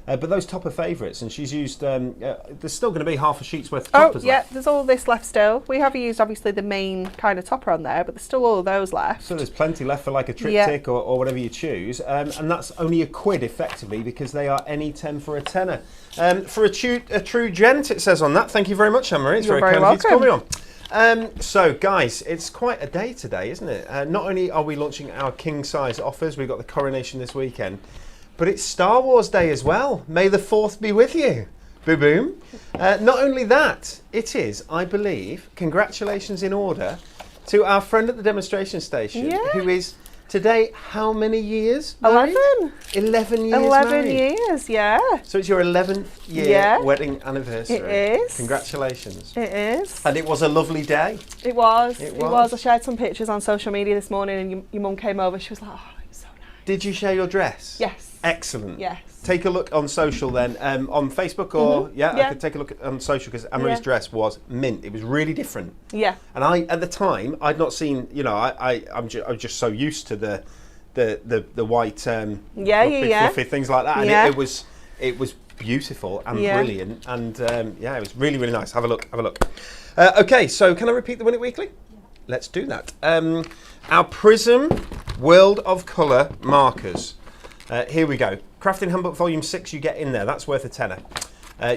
But those Topper favourites, and she's used, there's still going to be half a sheet's worth of toppers left. There's all this left still. We have used, obviously, the main kind of topper on there, but there's still all of those left. So there's plenty left for like a triptych or whatever you choose. And that's only £1 effectively, because they are any 10 for a tenner. For a true gent, it says on that. Thank you very much, Anne-Marie. It's You're very kind of you to welcome. call me on. So, guys, it's quite a day today, isn't it? Not only are we launching our king-size offers, we've got the coronation this weekend, but it's Star Wars Day as well. May the 4th be with you. Boom, boom. Not only that, it is, I believe, congratulations in order to our friend at the demonstration station, who is today how many years married? 11 years 11 married. years, yeah. So it's your 11th year wedding anniversary. It is. Congratulations. It is. And it was a lovely day. It was. It It was. was. I shared some pictures on social media this morning, and your mum came over. She was like, "Oh, it was so nice." Did you share your dress? Yes. Excellent. Yes. Take a look on social then, on Facebook or, I could take a look on social, because Anne-Marie's dress was mint. It was really different. Yeah. And at the time, I'd not seen, I was just so used to the white fluffy things like that. And it was beautiful and brilliant. And it was really, really nice. Have a look. Okay, so can I repeat the Win It Weekly? Yeah. Let's do that. Our Prism World of Colour markers. Here we go. Crafting Handbook Volume 6 you get in there. That's worth a tenner.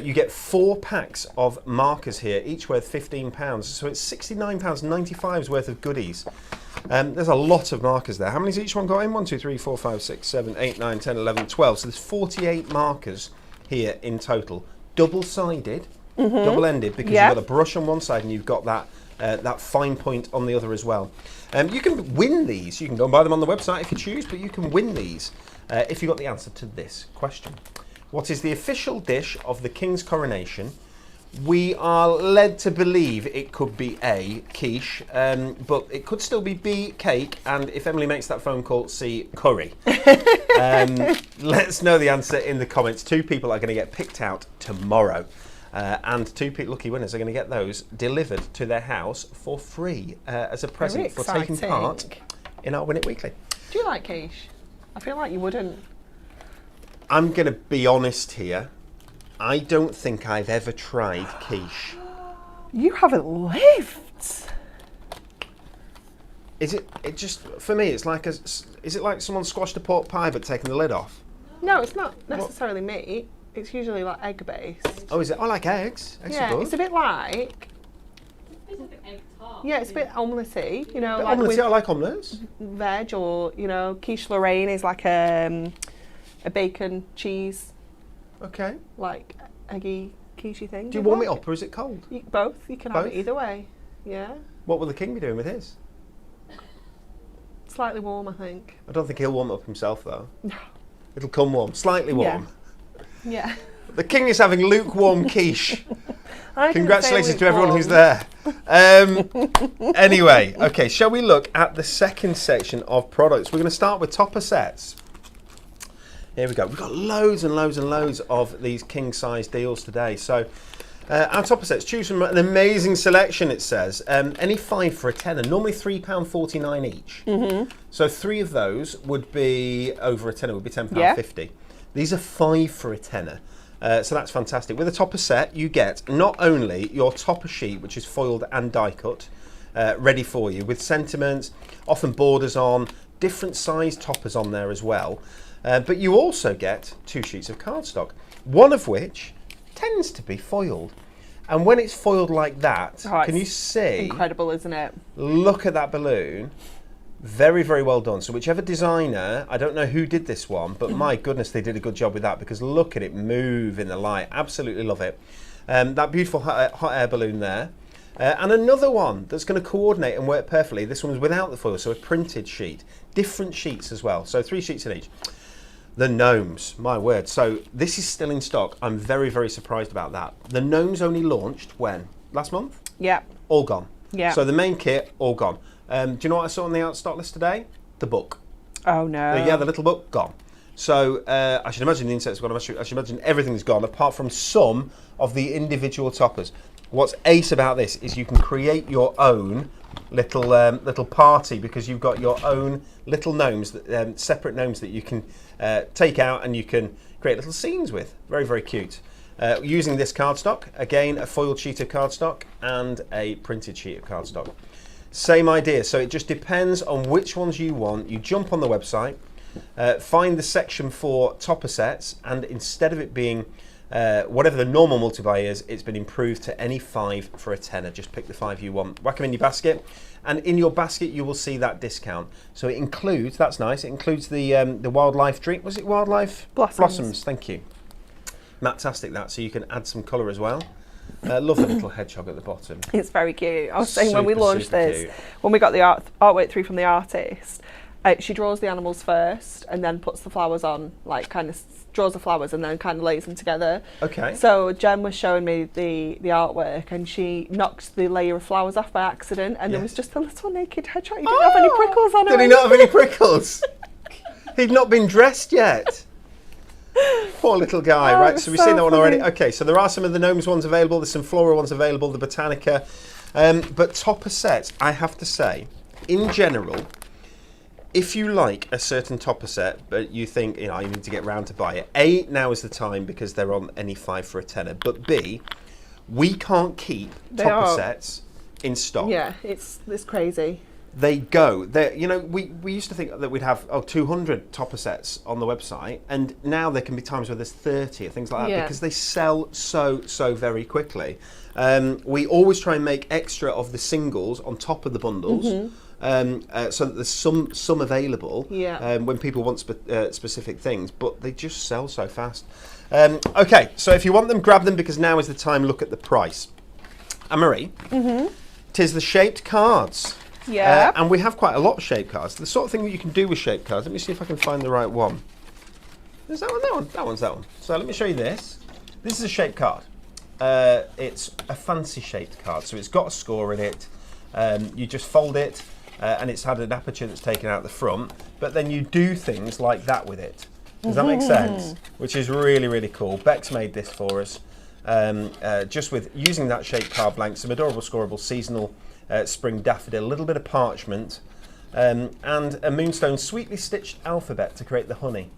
You get 4 packs of markers here, each worth £15. So it's £69.95 worth of goodies. There's a lot of markers there. How many's each one got in? 1, 2, 3, 4, 5, 6, 7, 8, 9, 10, 11, 12. So there's 48 markers here in total. Double-sided, double-ended, because you've got a brush on one side and you've got that fine point on the other as well. You can win these. You can go and buy them on the website if you choose, but you can win these if you got the answer to this question. What is the official dish of the King's coronation? We are led to believe it could be A, quiche, but it could still be B, cake, and if Emily makes that phone call, C, curry. Let us know the answer in the comments. 2 people are going to get picked out tomorrow. And 2 lucky winners are going to get those delivered to their house for free as a present for taking part in our Win It Weekly. Do you like quiche? I feel like you wouldn't. I'm going to be honest here. I don't think I've ever tried quiche. You haven't lived. Is it? It just for me. It's like is it like someone squashed a pork pie but taken the lid off? No, it's not necessarily meat. It's usually like egg based. Oh, is it? I like eggs. Eggs are good. It's a bit like. It's like an egg tart. Yeah, it's a bit omelette-y, you know, But like omelette, with I like omelettes. veg, or, you know, quiche Lorraine is like a bacon cheese, Okay. like eggy quiche thing. Do you warm it up or is it cold? Both. You can have Both? it either way. Yeah. What will the king be doing with his? Slightly warm, I think. I don't think he'll warm it up himself though. No. It'll come warm, slightly warm. Yeah. The king is having lukewarm quiche. I didn't Congratulations say to everyone who's lukewarm. there. Anyway, okay, shall we look at the second section of products? We're going to start with topper sets. Here we go. We've got loads and loads and loads of these king size deals today. So our topper sets, choose from an amazing selection, it says. Any 5 for a tenner, normally £3.49 each. So 3 of those would be over a tenner, would be £10.50. These are 5 for a tenner. So that's fantastic. With a topper set, you get not only your topper sheet, which is foiled and die cut, ready for you, with sentiments, often borders on, different size toppers on there as well. But you also get 2 sheets of cardstock, one of which tends to be foiled. And when it's foiled like that, can you see? Incredible, isn't it? Look at that balloon. Very, very well done. So whichever designer, I don't know who did this one, but my goodness, they did a good job with that, because look at it move in the light. Absolutely love it. That beautiful hot air balloon there. And another one that's going to coordinate and work perfectly. This one's without the foil, so a printed sheet. Different sheets as well, so 3 sheets in each. The gnomes, my word. So this is still in stock. I'm very, very surprised about that. The gnomes only launched when? Last month? Yeah. All gone. Yeah. So the main kit, all gone. Do you know what I saw on the out stock list today? The book. Oh no. Yeah, the little book, gone. So I should imagine the insets are gone. I should imagine everything's gone, apart from some of the individual toppers. What's ace about this is you can create your own little party, because you've got your own little gnomes, separate gnomes that you can take out and you can create little scenes with. Very, very cute. Using this cardstock, again, a foiled sheet of cardstock and a printed sheet of cardstock. Same idea, so it just depends on which ones you want. You jump on the website, find the section for topper sets, and instead of it being whatever the normal multi-buy is, it's been improved to any 5 for a tenner. Just pick the 5 you want, whack them in your basket, and in your basket you will see that discount. So it includes, that's nice, it includes the wildlife drink. Was it wildlife? Blossoms. Thank you. Fantastic that, so you can add some colour as well. Love the little hedgehog at the bottom. It's very cute. I was saying when we Super, launched super this, cute. when we got the artwork through from the artist, she draws the animals first and then puts the flowers on, like kind of draws the flowers and then kind of lays them together. Okay. So Jen was showing me the artwork, and she knocked the layer of flowers off by accident, and there was just a little naked hedgehog. He didn't have any prickles on him. Did he not have any prickles? He'd not been dressed yet. Poor little guy, Oh, right? it's So we've so seen that one already. funny. Okay, so there are some of the gnomes ones available. There's some floral ones available, the Botanica. But topper sets, I have to say, in general, if you like a certain topper set, but you think, you need to get round to buy it, A, now is the time because they're on any 5 for a tenner. But B, we can't keep topper sets in stock. Yeah, it's crazy. They go. We used to think that we'd have 200 topper sets on the website, and now there can be times where there's 30 or things like that, because they sell so very quickly. We always try and make extra of the singles on top of the bundles, so that there's some available when people want specific things, but they just sell so fast. Okay, so if you want them, grab them, because now is the time. Look at the price. Anne-Marie, 'tis the shaped cards. Yeah. And we have quite a lot of shaped cards. The sort of thing that you can do with shaped cards. Let me see if I can find the right one. There's that one, that one. That one's that one. So let me show you this. This is a shaped card. It's a fancy shaped card. So it's got a score in it. You just fold it, and it's had an aperture that's taken out the front. But then you do things like that with it. Does that make sense? Which is really, really cool. Bex made this for us. Just with using that shaped card blank, some adorable scoreable seasonal spring daffodil, a little bit of parchment, and a moonstone sweetly stitched alphabet to create the honey.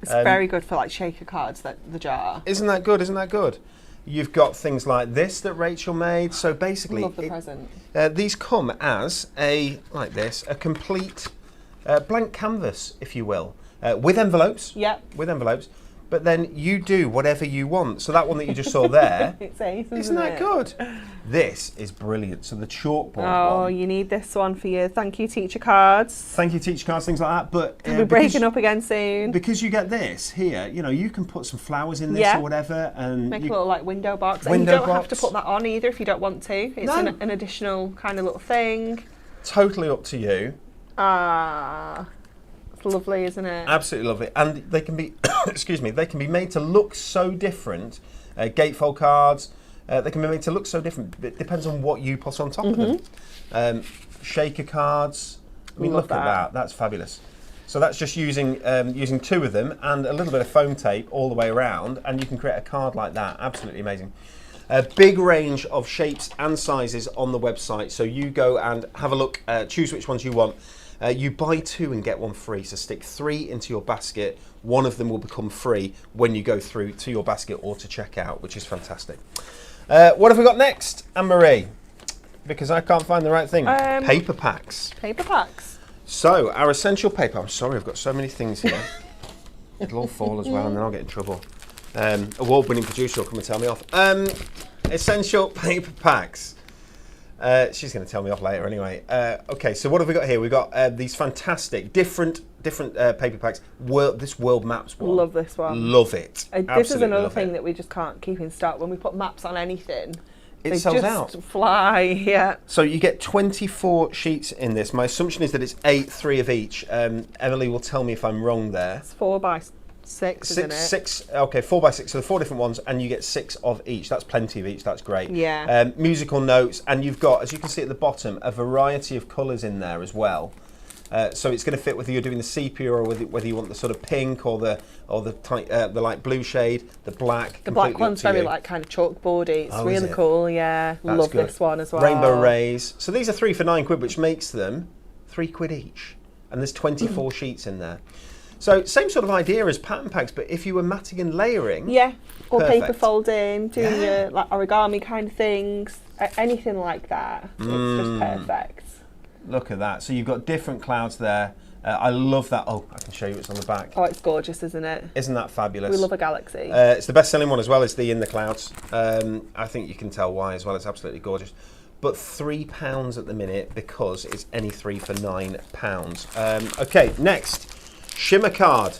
It's very good for like shaker cards, the jar. Isn't that good? Isn't that good? You've got things like this that Rachel made. So basically, Love the present. These come as a complete blank canvas, if you will, with envelopes. Yep. With envelopes. but then you do whatever you want. So that one that you just saw there, It's ace, isn't that it? good? This is brilliant. So the chalkboard Oh, one. you need this one for your thank you teacher cards. Thank you, teacher cards, things like that. But We're breaking up again soon. because you get this here, you know, you can put some flowers in this Yeah. or whatever, and Make you, a little like window box. And Window you don't have to box. put that on either if you don't want to. It's No. an additional kind of little thing. totally up to you. Ah, it's lovely, isn't it? Absolutely lovely, and they can be, excuse me, they can be made to look so different. Gatefold cards, they can be made to look so different. It depends on what you put on top of them. Shaker cards. I mean, Love look at that. that. That's fabulous. So that's just using using 2 of them and a little bit of foam tape all the way around, and you can create a card like that. Absolutely amazing. A big range of shapes and sizes on the website. So you go and have a look, choose which ones you want. You buy 2 and get 1 free. So stick 3 into your basket. 1 of them will become free when you go through to your basket or to checkout, which is fantastic. What have we got next, Anne-Marie? Because I can't find the right thing. Paper packs. Paper packs. So our essential paper. I'm sorry, I've got so many things here. It'll all fall as well, and then I'll get in trouble. Award-winning producer will come and tell me off. Essential paper packs. She's going to tell me off later anyway. Okay, so what have we got here? We've got these fantastic, different paper packs. This World Maps one. Love this one. Love it. This is Absolutely another love thing it. that we just can't keep in stock. When we put maps on anything, It they sells just out. fly. Yeah. So you get 24 sheets in this. My assumption is that it's 8, 3 of each. Emily will tell me if I'm wrong there. It's 4x6, isn't it? 6, okay, 4 by 6, so the 4 different ones, and you get 6 of each. That's plenty of each, that's great. Yeah. Musical notes, and you've got, as you can see at the bottom, a variety of colours in there as well. So it's going to fit whether you're doing the sepia or whether you want the sort of pink or the light blue shade, the black. The black completely up one's to very you. like kind of chalkboardy. It's Oh, is really it? cool. Yeah. That's Love good. this one as well. Rainbow rays. So these are 3 for £9, which makes them £3 each, and there's 24 sheets in there. So same sort of idea as pattern packs, but if you were matting and layering, Yeah. Or paper Perfect. folding, doing Yeah. your like origami kind of things, anything like that. It's just perfect. look at that. So you've got different clouds there. I love that. Oh, I can show you what's on the back. Oh, it's gorgeous, isn't it? Isn't that fabulous? We love a galaxy. It's the best-selling one as well. Is the In the Clouds. I think you can tell why as well. It's absolutely gorgeous. But £3 at the minute because it's any 3 for £9. Okay, next, Shimmer Card.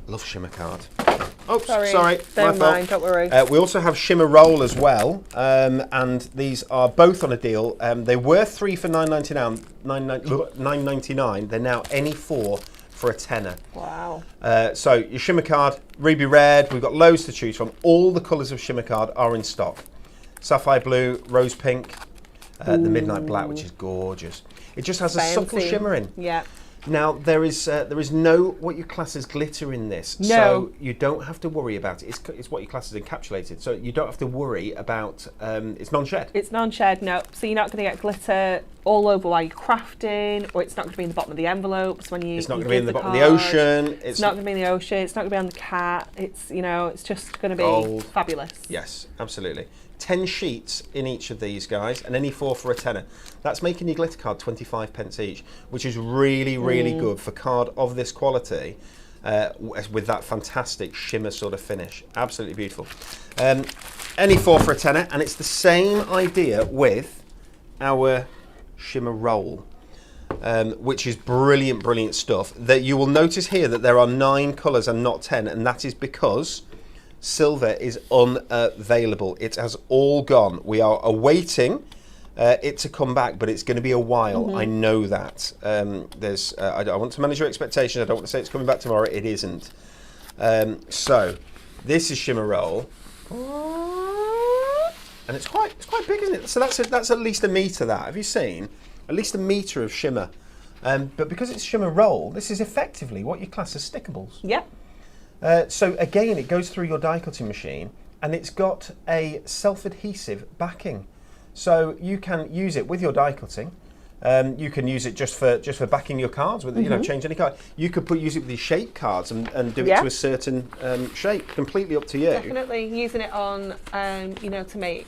Love Shimmer Card. Oh, sorry, my Don't fault. mind, don't worry. We also have Shimmer Roll as well, and these are both on a deal. They were 3 for $9.99. They're now any 4 for a tenner. Wow. So your Shimmer Card, Ruby Red, we've got loads to choose from. All the colours of Shimmer Card are in stock. Sapphire Blue, Rose Pink, the Midnight Black, which is gorgeous. It just has a subtle Fancy. shimmer in. Yeah. Now there is no what you class as glitter in this, No. so you don't have to worry about it. It's what you class as encapsulated, so you don't have to worry about. It's non-shed. It's non-shed, no. So you're not going to get glitter all over while you're crafting, or it's not going to be in the bottom of the envelopes when you. It's not you going to be in give the bottom of the card. ocean. It's not going to be in the ocean. It's not going to be on the cat. It's it's just going to be Gold. fabulous. Yes, absolutely. 10 sheets in each of these guys, and any 4 for a tenner. That's making your glitter card 25p each, which is really, really good for card of this quality, with that fantastic shimmer sort of finish. Absolutely beautiful. Any 4 for a tenner, and it's the same idea with our Shimmer Roll. Which is brilliant, brilliant stuff. That you will notice here that there are 9 colours and not 10, and that is because silver is unavailable. It has all gone. We are awaiting it to come back, but it's going to be a while. I know that. I want to manage your expectations. I don't want to say it's coming back tomorrow. It isn't. So this is Shimmer Roll, and it's quite big, isn't it? So that's at least a metre. That have you seen? At least a metre of shimmer. But because it's Shimmer Roll, this is effectively what you class as stickables. Yep. So again, it goes through your die cutting machine, and it's got a self-adhesive backing. So you can use it with your die cutting. You can use it just for backing your cards with change any card. You could use it with your shape cards and do it to a certain shape. Completely up to you. Definitely using it on to make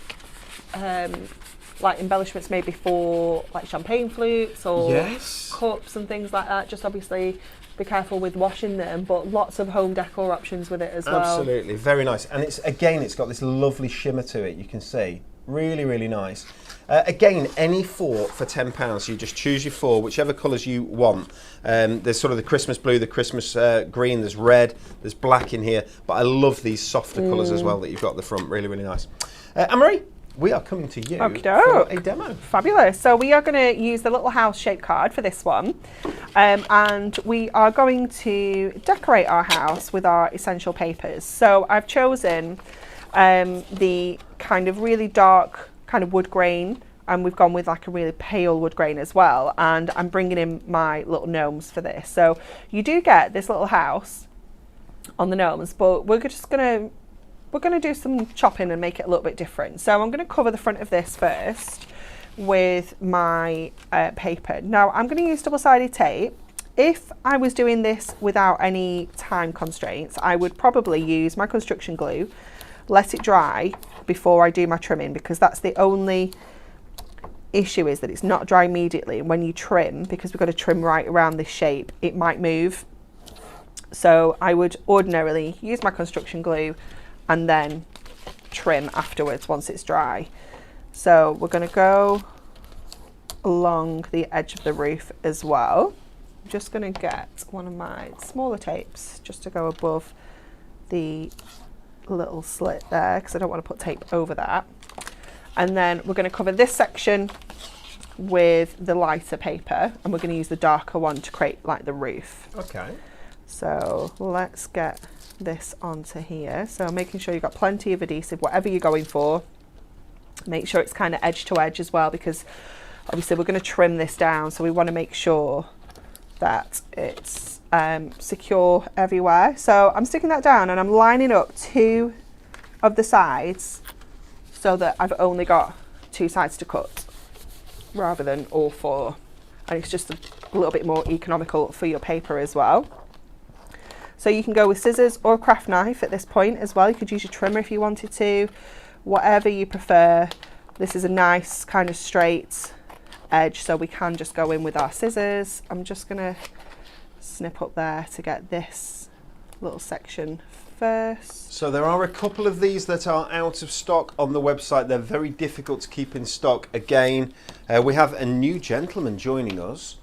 like embellishments maybe for like champagne flutes or Yes. cups and things like that. Just obviously be careful with washing them, but lots of home decor options with it as well. Absolutely, very nice. And it's got this lovely shimmer to it, you can see. Really, really nice. Again, any four for £10. You just choose your four, whichever colours you want. There's sort of the Christmas blue, the Christmas green, there's red, there's black in here. But I love these softer colours as well that you've got at the front. Really, really nice. Anne-Marie, we are coming to you for a demo. Fabulous. So we are going to use the little house shaped card for this one. And we are going to decorate our house with our essential papers. So I've chosen the kind of really dark kind of wood grain, and we've gone with like a really pale wood grain as well, and I'm bringing in my little gnomes for this. So you do get this little house on the gnomes, but we're going to do some chopping and make it a little bit different. So I'm going to cover the front of this first with my paper. Now I'm going to use double-sided tape. If I was doing this without any time constraints, I would probably use my construction glue, let it dry before I do my trimming, because that's the only issue, is that it's not dry immediately. When you trim, because we've got to trim right around this shape, it might move. So I would ordinarily use my construction glue and then trim afterwards once it's dry. So we're going to go along the edge of the roof as well. I'm just going to get one of my smaller tapes just to go above the little slit there, because I don't want to put tape over that. And then we're going to cover this section with the lighter paper, and we're going to use the darker one to create like the roof. Okay. So let's get this onto here. So making sure you've got plenty of adhesive, whatever you're going for. Make sure it's kind of edge to edge as well, because obviously we're going to trim this down, so we want to make sure that it's secure everywhere. So I'm sticking that down and I'm lining up 2 of the sides so that I've only got 2 sides to cut rather than all 4, and it's just a little bit more economical for your paper as well. So you can go with scissors or a craft knife at this point as well. You could use your trimmer if you wanted to, whatever you prefer. This is a nice kind of straight edge, so we can just go in with our scissors. I'm just gonna snip up there to get this little section first. So there are a couple of these that are out of stock on the website. They're very difficult to keep in stock. Again, we have a new gentleman joining us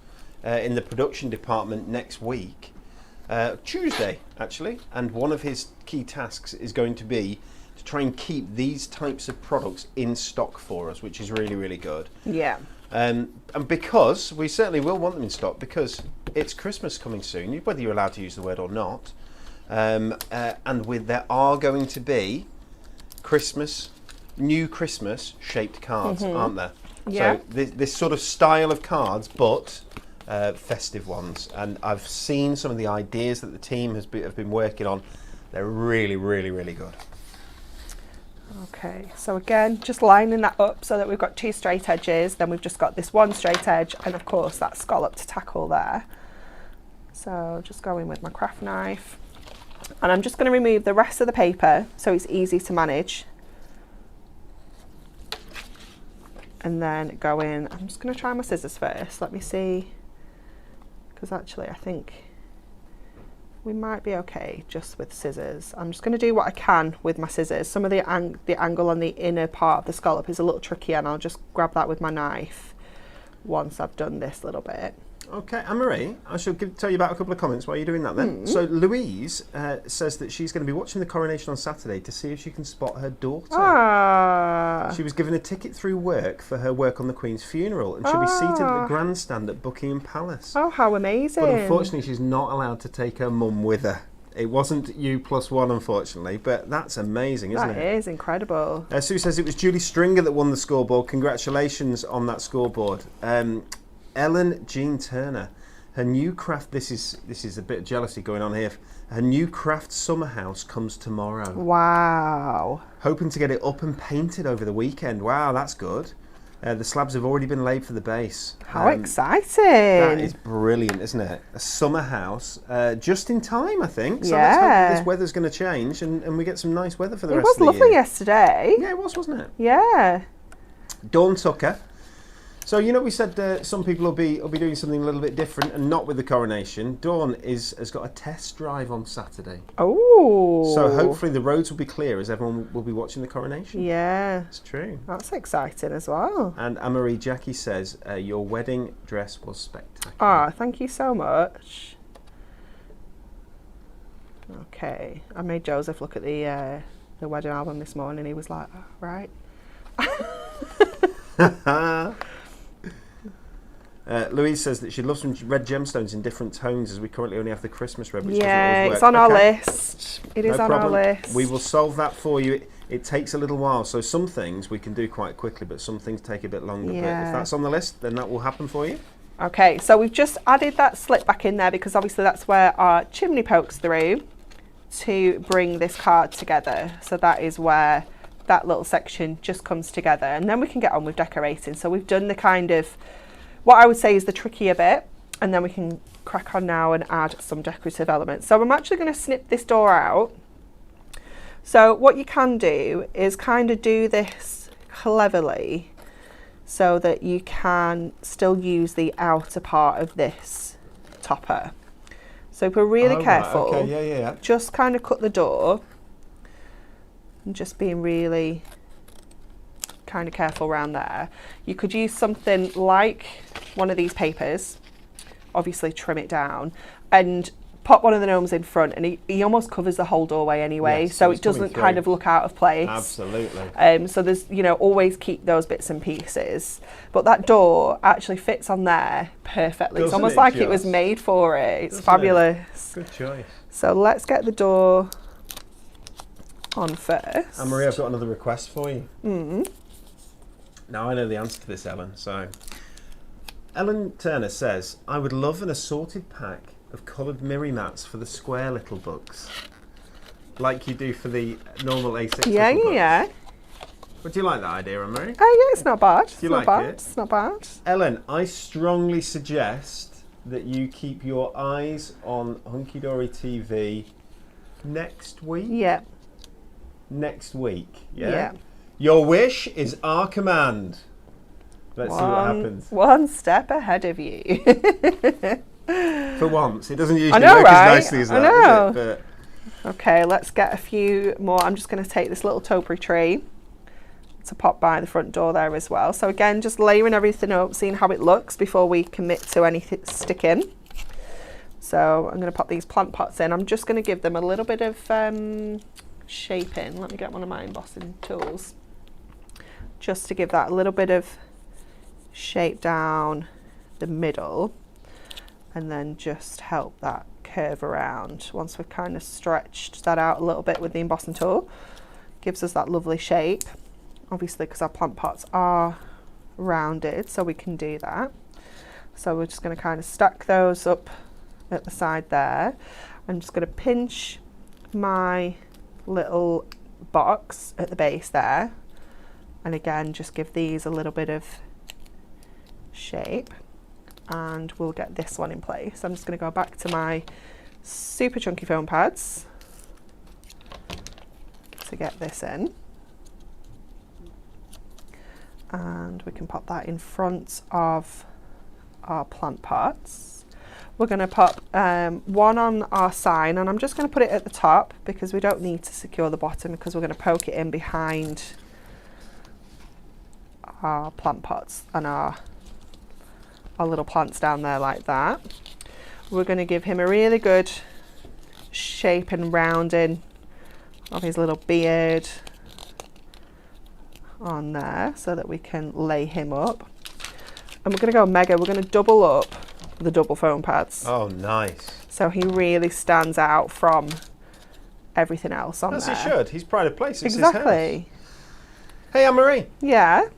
in the production department next week, Tuesday actually, and one of his key tasks is going to be to try and keep these types of products in stock for us, which is really, really good. Yeah. And because we certainly will want them in stock, because it's Christmas coming soon, whether you're allowed to use the word or not. And there are going to be new Christmas shaped cards, aren't there? Yeah. So this sort of style of cards, but festive ones. And I've seen some of the ideas that the team have been working on. They're really, really, really good. Okay, so again, just lining that up so that we've got 2 straight edges, then we've just got this 1 straight edge, and of course that scallop to tackle there. So just go in with my craft knife, and I'm just going to remove the rest of the paper so it's easy to manage. And then go in, I'm just going to try my scissors first, let me see, because actually I think we might be okay just with scissors. I'm just going to do what I can with my scissors. Some of the angle on the inner part of the scallop is a little tricky, and I'll just grab that with my knife once I've done this little bit. Okay, Anne-Marie, I shall tell you about a couple of comments while you're doing that then. So Louise says that she's going to be watching the coronation on Saturday to see if she can spot her daughter. Ah. She was given a ticket through work for her work on the Queen's funeral, and she'll be seated at the grandstand at Buckingham Palace. Oh, how amazing. But unfortunately, she's not allowed to take her mum with her. It wasn't U+1, unfortunately, but that's amazing, isn't it? That is incredible. Sue says it was Julie Stringer that won the scoreboard. Congratulations on that scoreboard. Ellen Jean Turner, her new craft, this is a bit of jealousy going on here, her new craft summer house comes tomorrow. Wow. Hoping to get it up and painted over the weekend. Wow, that's good. The slabs have already been laid for the base. How exciting. That is brilliant, isn't it? A summer house, just in time, I think. So let's hope that this weather's going to change and we get some nice weather for the rest of the year. It was lovely yesterday. Yeah, it was, wasn't it? Yeah. Dawn Tucker So we said some people will be doing something a little bit different, and not with the coronation. Dawn has got a test drive on Saturday. Oh. So hopefully the roads will be clear as everyone will be watching the coronation. Yeah. It's true. That's exciting as well. And Anne-Marie Jackie says your wedding dress was spectacular. Ah, thank you so much. Okay, I made Joseph look at the wedding album this morning. He was like, oh, right. Louise says that she loves some red gemstones in different tones, as we currently only have the Christmas red, which Yeah, doesn't always work. it's on our Okay. list. It is No on problem. our list. We will solve that for you. It takes a little while, so some things we can do quite quickly, but some things take a bit longer. But Yeah. if that's on the list, then that will happen for you. Okay, so we've just added that slip back in there because obviously that's where our chimney pokes through to bring this card together. So that is where that little section just comes together, and then we can get on with decorating. So we've done the kind of, what I would say is the trickier bit, and then we can crack on now and add some decorative elements. So I'm actually going to snip this door out. So what you can do is kind of do this cleverly so that you can still use the outer part of this topper. So if we're really careful, Right. Okay. Yeah. just kind of cut the door and just being really kind of careful around there. You could use something like one of these papers, obviously trim it down, and pop one of the gnomes in front, and he almost covers the whole doorway anyway, Yes, so so it it's coming doesn't through. kind of look out of place. Absolutely. So there's, always keep those bits and pieces. But that door actually fits on there perfectly. It's Doesn't almost it like it was just? made for it. It's Doesn't it? fabulous. Good choice. So let's get the door on first. Anne-Marie, I've got another request for you. Now I know the answer to this, Ellen. So, Ellen Turner says, I would love an assorted pack of coloured mirror mats for the square little books, like you do for the normal A6 Yeah, little books. yeah. Would you like that idea, Anne-Marie? Oh yeah, it's not bad. It's you not like bad. it? It's not bad. Ellen, I strongly suggest that you keep your eyes on Hunky Dory TV next week. Yeah. Next week, yeah? Yeah. Your wish is our command. Let's see what happens. One step ahead of you. For once, it doesn't usually I know, work right? as nicely as I that, know. does it? Okay, let's get a few more. I'm just going to take this little topiary tree to pop by the front door there as well. So again, just layering everything up, seeing how it looks before we commit to anything sticking. So I'm going to pop these plant pots in. I'm just going to give them a little bit of shaping. Let me get one of my embossing tools. Just to give that a little bit of shape down the middle, and then just help that curve around. Once we've kind of stretched that out a little bit with the embossing tool, gives us that lovely shape, obviously because our plant pots are rounded, so we can do that. So we're just going to kind of stack those up at the side there. I'm just going to pinch my little box at the base there, and again just give these a little bit of shape, and we'll get this one in place. I'm just going to go back to my super chunky foam pads to get this in, and we can pop that in front of our plant pots. We're going to pop one on our sign, and I'm just going to put it at the top because we don't need to secure the bottom, because we're going to poke it in behind our plant pots and our little plants down there like that. We're going to give him a really good shape and rounding of his little beard on there so that we can lay him up. And we're going to go mega. We're going to double up the double foam pads. Oh, nice. So he really stands out from everything else on As there. he should. He's pride of place. It's his house. Exactly. Hey, Anne-Marie, Yeah.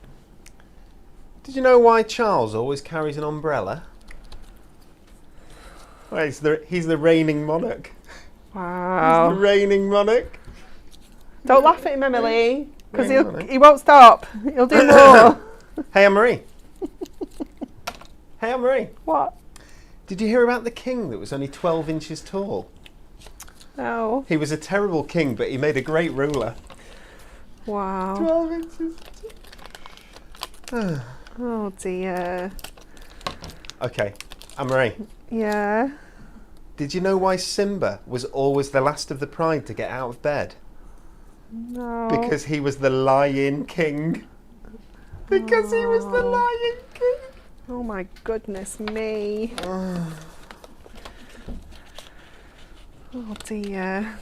did you know why Charles always carries an umbrella? Well, he's the reigning monarch. He's the Wow. reigning monarch. Don't laugh at him, Emily, because Reigning monarch. he won't stop. He'll do more. Hey, Anne-Marie. Hey, Anne-Marie. What? Did you hear about the king that was only 12 inches tall? No. He was a terrible king, but he made a great ruler. Wow. 12 inches. Oh dear. Okay, Anne-Marie, Yeah. did you know why Simba was always the last of the pride to get out of bed? No. Because he was the Lion King. Because he was the Lion King. Oh my goodness me. Oh dear.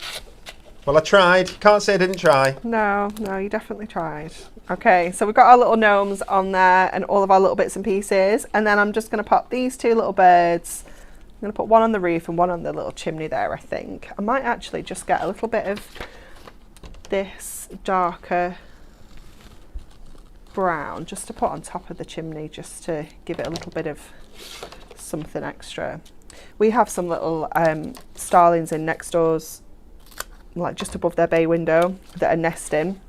Well, I tried. Can't say I didn't try. No, you definitely tried. Okay, so we've got our little gnomes on there and all of our little bits and pieces. And then I'm just going to pop these two little birds. I'm going to put one on the roof and one on the little chimney there, I think. I might actually just get a little bit of this darker brown just to put on top of the chimney, just to give it a little bit of something extra. We have some little starlings in next doors, like just above their bay window, that are nesting.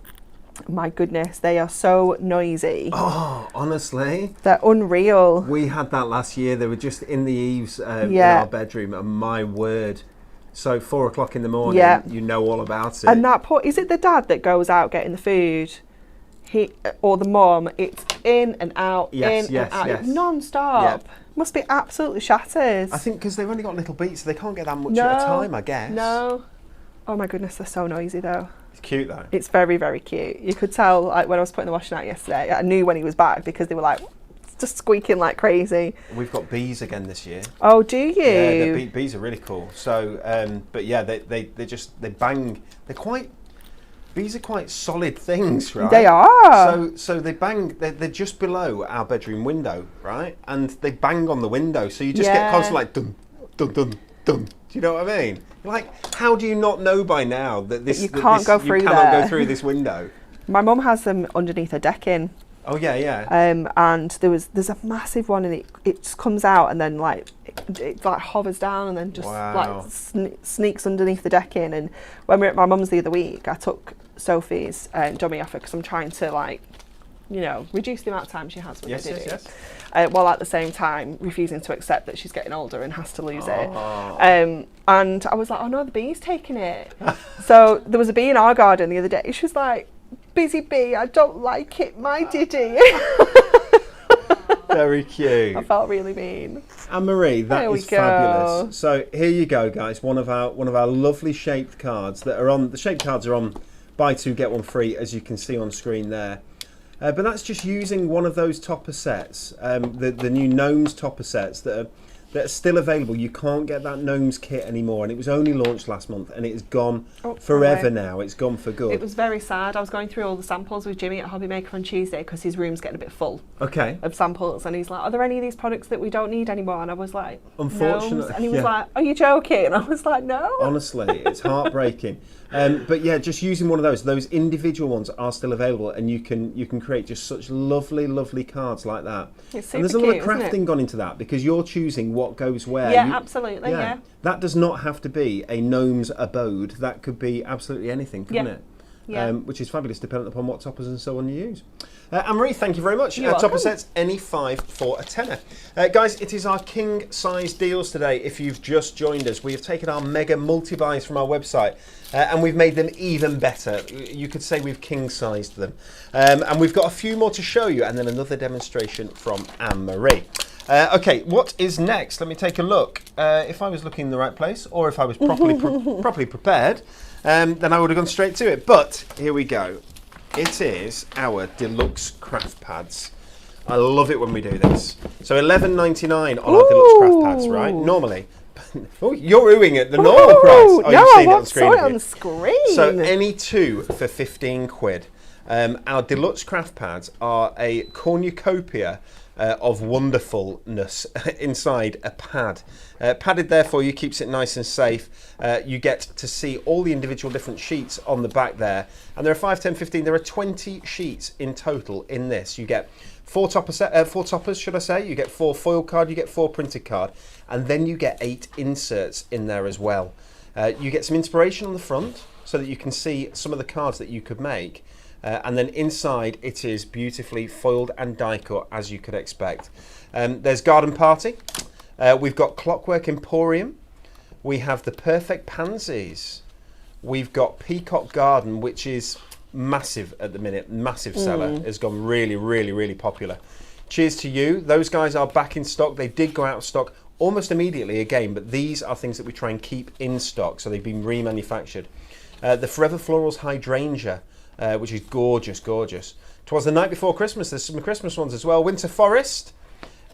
My goodness, they are so noisy. Oh, honestly. They're unreal. We had that last year. They were just in the eaves in Yeah. our bedroom, and my word. So 4 o'clock in the morning, Yeah. you know all about it. And that is it the dad that goes out getting the food? He or the mum? It's in and out, Yes, in yes, and out, yes. non-stop. Must be absolutely shattered. I think because they've only got little beats, so they can't get that much No, at a time, I guess. No. Oh my goodness, they're so noisy though. It's cute though. It's very, very cute. You could tell, like, when I was putting the washing out yesterday, I knew when he was back because they were like just squeaking like crazy. We've got bees again this year. Oh, do you? Yeah, bees are really cool. So, but yeah, they bang. Bees are quite solid things, right? They are. So they bang. They're just below our bedroom window, right? And they bang on the window, so you just get Yeah. constantly like dun dun dun dun. Do you know what I mean? Like, how do you not know by now that this you can't go through you cannot there. go through this window? My mum has them underneath her decking. Oh yeah, yeah. And there's a massive one, and it just comes out and then like it like hovers down and then just Wow. like sneaks underneath the decking. And when we were at my mum's the other week, I took Sophie's dummy off her because I'm trying to, like, you know, reduce the amount of time she has with Yes, the yes, diddy. yes. While at the same time refusing to accept that she's getting older and has to lose it. Oh. And I was like, oh no, the bee's taking it. So there was a bee in our garden the other day. She was like, busy bee, I don't like it, my diddy. Very cute. I felt really mean. Anne-Marie, that There we is go. fabulous. So here you go, guys. One of our lovely shaped cards that are on. The shaped cards are on buy two get one free, as you can see on screen there. But that's just using one of those topper sets, the new Gnomes topper sets that are still available. You can't get that Gnomes kit anymore, and it was only launched last month, and it is gone forever right. now. It's gone for good. It was very sad. I was going through all the samples with Jimmy at Hobby Maker on Tuesday because his room's getting a bit full Okay. of samples, and he's like, are there any of these products that we don't need anymore? And I was like, Unfortunately, Gnomes. And he was yeah. like, are you joking? And I was like, no. Honestly, it's heartbreaking. But yeah, just using one of those individual ones are still available, and you can create just such lovely cards like that. It's And there's a super lot of cute, isn't crafting gone into that because you're choosing what goes where. Yeah, absolutely, yeah. That does not have to be a gnome's abode. That could be absolutely anything, couldn't Yeah. it? Yeah. Which is fabulous, depending upon what toppers and so on you use. Anne-Marie, thank you very much. You're Topper welcome. sets, any 5 for a tenner. Guys, it is our king size deals today. If you've just joined us, we have taken our mega multi-buys from our website and we've made them even better. You could say we've king sized them. And we've got a few more to show you, and then another demonstration from Anne-Marie. Okay, what is next? Let me take a look. If I was looking in the right place, or if I was properly prepared, then I would have gone straight to it. But here we go. It is our deluxe craft pads. I love it when we do this. So $11.99 on our deluxe craft pads, right? Normally. Oh, you're oohing at the normal price. Oh, no, you've seen I it on screen. saw it have on you? the screen. So any two for 15 quid. Our deluxe craft pads are a cornucopia of wonderfulness inside a pad. Padded there for you, keeps it nice and safe. You get to see all the individual different sheets on the back there. And there are 5, 10, 15, there are 20 sheets in total in this. You get four toppers, should I say. You get 4 foil card, you get 4 printed card. And then you get 8 inserts in there as well. You get some inspiration on the front so that you can see some of the cards that you could make. And then inside it is beautifully foiled and die cut, as you could expect. There's Garden Party. We've got Clockwork Emporium. We have the Perfect Pansies. We've got Peacock Garden, which is massive at the minute. Massive seller. Has gone really popular. cheers to you. Those guys are back in stock. They did go out of stock almost immediately again, but these are things that we try and keep in stock, so they've been remanufactured. The Forever Florals Hydrangea, which is gorgeous, gorgeous. 'Twas the Night Before Christmas. There's some Christmas ones as well. Winter Forest,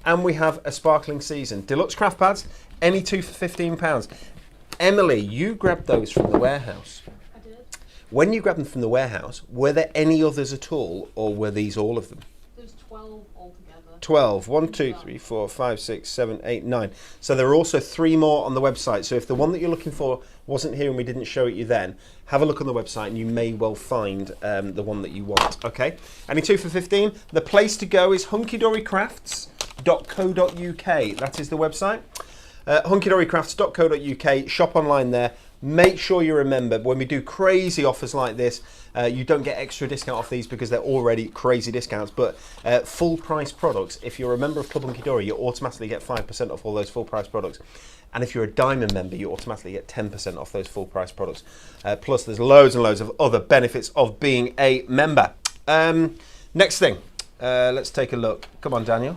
and we have a Sparkling Season. Deluxe craft pads, any two for £15. Emily, you grabbed those from the warehouse. I did. When you grabbed them from the warehouse, were there any others at all, or were these all of them? There's 12 altogether. 12. 1, 2, 3, 4, 5, 6, 7, 8, 9. So there are also 3 more on the website. So if the one that you're looking for wasn't here and we didn't show it you then, have a look on the website and you may well find the one that you want. Okay. Any 2 for 15. The place to go is hunkydorycrafts.co.uk. That is the website. hunkydorycrafts.co.uk. Shop online there. Make sure you remember when we do crazy offers like this, you don't get extra discount off these because they're already crazy discounts, but full price products, if you're a member of Club Hunky Dory, you automatically get 5% off all those full price products. And if you're a Diamond member, you automatically get 10% off those full price products. Plus there's loads and loads of other benefits of being a member. Next thing, let's take a look. Come on, Daniel.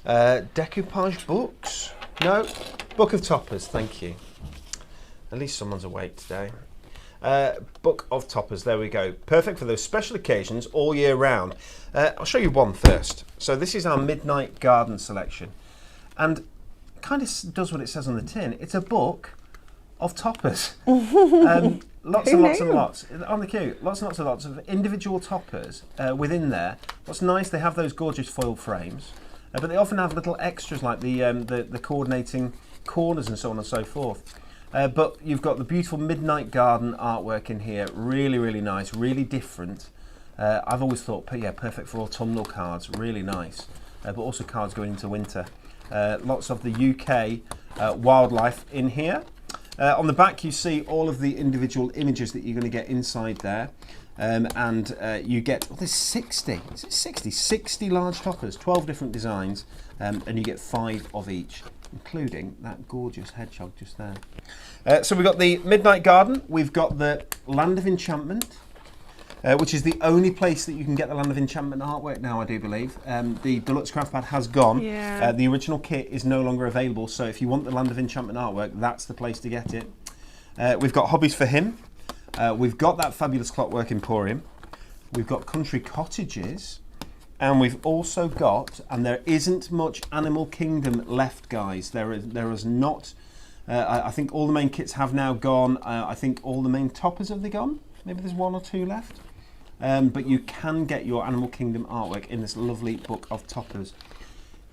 Decoupage books. No, Book of Toppers, thank you. At least someone's awake today. Book of Toppers, there we go. Perfect for those special occasions all year round. I'll show you one first. So this is our Midnight Garden selection. And it kind of does what it says on the tin. It's a book of toppers. Lots and lots and lots. On the queue, lots and lots of individual toppers within there. What's nice, they have those gorgeous foil frames. But they often have little extras like the coordinating corners and so on and so forth. But you've got the beautiful Midnight Garden artwork in here. Really, really nice, really different. I've always thought, yeah, perfect for autumnal cards. Really nice. But also cards going into winter. Lots of the UK wildlife in here. On the back, you see all of the individual images that you're going to get inside there. And you get, there's 60, is it 60? 60 large toppers, 12 different designs, and you get 5 of each, including that gorgeous hedgehog just there. So we've got the Midnight Garden, we've got the Land of Enchantment, which is the only place that you can get the Land of Enchantment artwork now, I do believe. The Deluxe Craft Pad has gone. Yeah. The original kit is no longer available, so if you want the Land of Enchantment artwork, that's the place to get it. We've got Hobbies for Him. We've got that Fabulous Clockwork Emporium. We've got Country Cottages. And we've also got, and there isn't much Animal Kingdom left, guys. There is not. I think all the main kits have now gone. I think all the main toppers have they gone? Maybe there's 1 or 2 left. But you can get your Animal Kingdom artwork in this lovely book of toppers.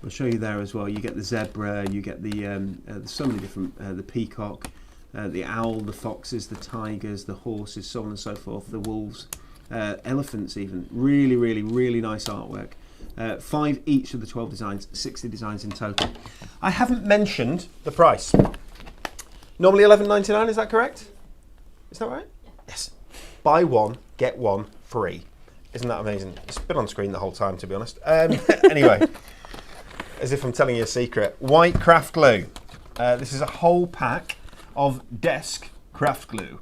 I'll show you there as well. You get the zebra, you get there's so many different, the peacock, the owl, the foxes, the tigers, the horses, so on and so forth, the wolves, elephants even. Really, really, really nice artwork. 5 each of the 12 designs, 60 designs in total. I haven't mentioned the price. Normally $11.99, is that correct? Is that right? Yeah. Yes. Buy one, get one free. Isn't that amazing? It's been on screen the whole time, to be honest. Anyway, as if I'm telling you a secret. White craft glue. This is a whole pack of desk craft glue.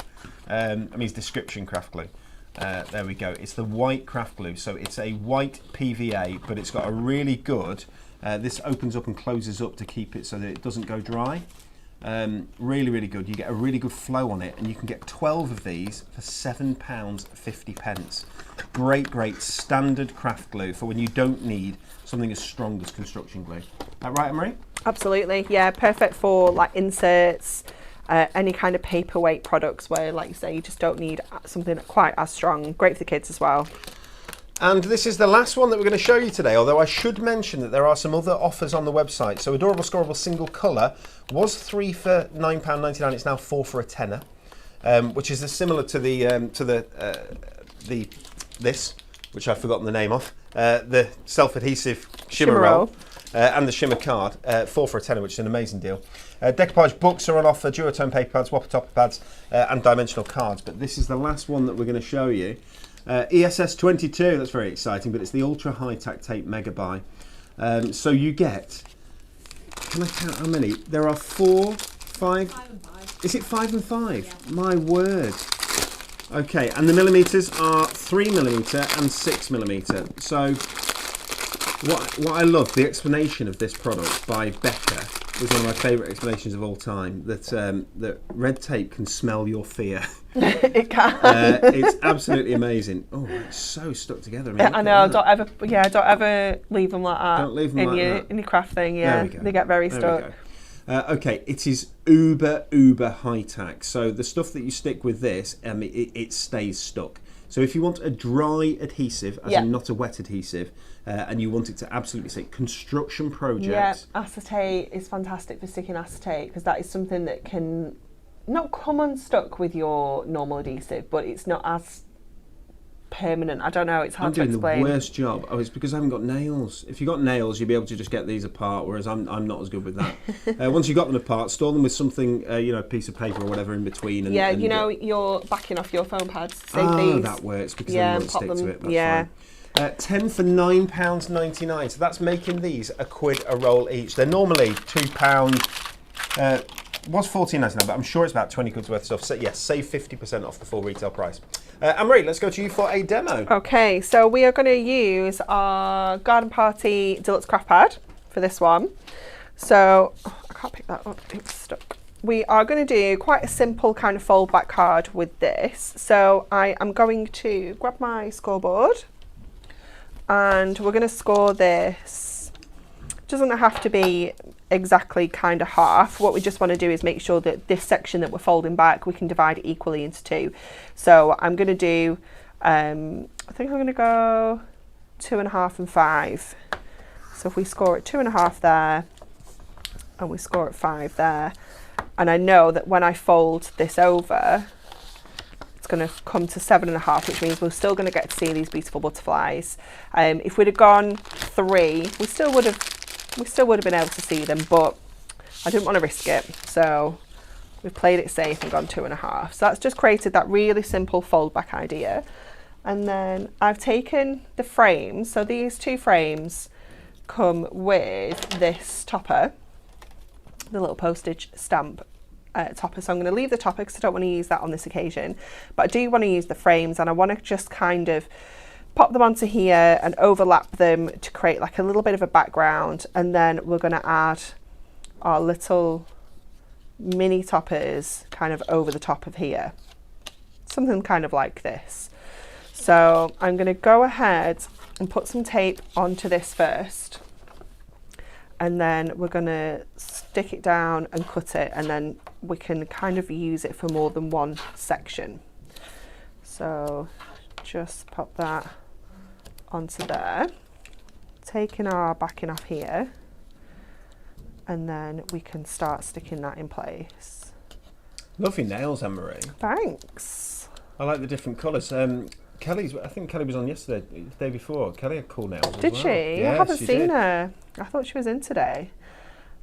I mean, it's description craft glue. There we go. It's the white craft glue. So it's a white PVA, but it's got a really good, this opens up and closes up to keep it so that it doesn't go dry. Really, really good. You get a really good flow on it, and you can get 12 of these for £7.50. Great, great standard craft glue for when you don't need something as strong as construction glue. That right, Marie? Absolutely, yeah, perfect for like inserts, any kind of paperweight products where, like you say, you just don't need something quite as strong. Great for the kids as well. And this is the last one that we're going to show you today, although I should mention that there are some other offers on the website. So Adorable Scoreable Single Colour was 3 for £9.99, it's now 4 for a tenner, which is similar to this, which I've forgotten the name of, the self-adhesive shimmer roll. And the shimmer card, 4 for a tenner, which is an amazing deal. Decoupage books are on offer, Duotone paper pads, Whopper topper pads, and dimensional cards. But this is the last one that we're going to show you. ESS 22, that's very exciting, but it's the ultra high tack tape mega buy. So you get, can I count how many? There are 4, 5. 5 and 5. Is it 5 and 5? Yeah. My word. Okay, and the millimetres are 3mm and 6mm. So What I love, the explanation of this product by Becca was one of my favourite explanations of all time. That red tape can smell your fear. It can. It's absolutely amazing. Oh, it's so stuck together. I, mean, I know. Don't ever leave them like that. Don't leave them like that. In your craft thing. Yeah, they get very stuck. Okay, it is uber high tack. So the stuff that you stick with this, it stays stuck. So if you want a dry adhesive, as in not a wet adhesive, and you want it to absolutely stick, construction projects. Yeah, acetate is fantastic for sticking acetate because that is something that can not come unstuck with your normal adhesive, but it's not as permanent. I don't know, it's hard to explain. I'm doing the worst job. Oh, it's because I haven't got nails. If you've got nails, you'll be able to just get these apart, whereas I'm not as good with that. Once you've got them apart, store them with something, a piece of paper or whatever in between. And, you're backing off your foam pads. Save these. That works because then you won't stick to it. That's fine. 10 for £9.99. So that's making these £1 a roll each. They're normally £2. Was £14.99, but I'm sure it's about 20 quid worth of stuff. So yes, save 50% off the full retail price. Anne-Marie, let's go to you for a demo. Okay, so we are going to use our Garden Party Deluxe Craft Pad for this one. So, I can't pick that up, it's stuck. We are going to do quite a simple kind of fold back card with this. So I am going to grab my scoreboard and we're going to score this. It doesn't have to be exactly kind of half. What we just want to do is make sure that this section that we're folding back, we can divide it equally into two. So I'm going to do, I think I'm going to go 2.5 and 5. So if we score at 2.5 there, and we score at 5 there, and I know that when I fold this over, it's going to come to 7.5, which means we're still going to get to see these beautiful butterflies. If we'd have gone 3, we still would have been able to see them, but I didn't want to risk it, so we've played it safe and gone 2.5. So that's just created that really simple fold back idea. And then I've taken the frames, so these 2 frames come with this topper, the little postage stamp topper. So I'm going to leave the topper because I don't want to use that on this occasion, but I do want to use the frames, and I want to just kind of pop them onto here and overlap them to create like a little bit of a background, and then we're going to add our little mini toppers kind of over the top of here, something kind of like this. So I'm going to go ahead and put some tape onto this first, and then we're going to stick it down and cut it, and then we can kind of use it for more than one section. So just pop that onto there, taking our backing off here, and then we can start sticking that in place. Lovely nails, Anne-Marie. Thanks. I like the different colours. I think Kelly was on yesterday, the day before. Kelly had cool nails. Did she? Yes, I haven't she seen did. her. I thought she was in today.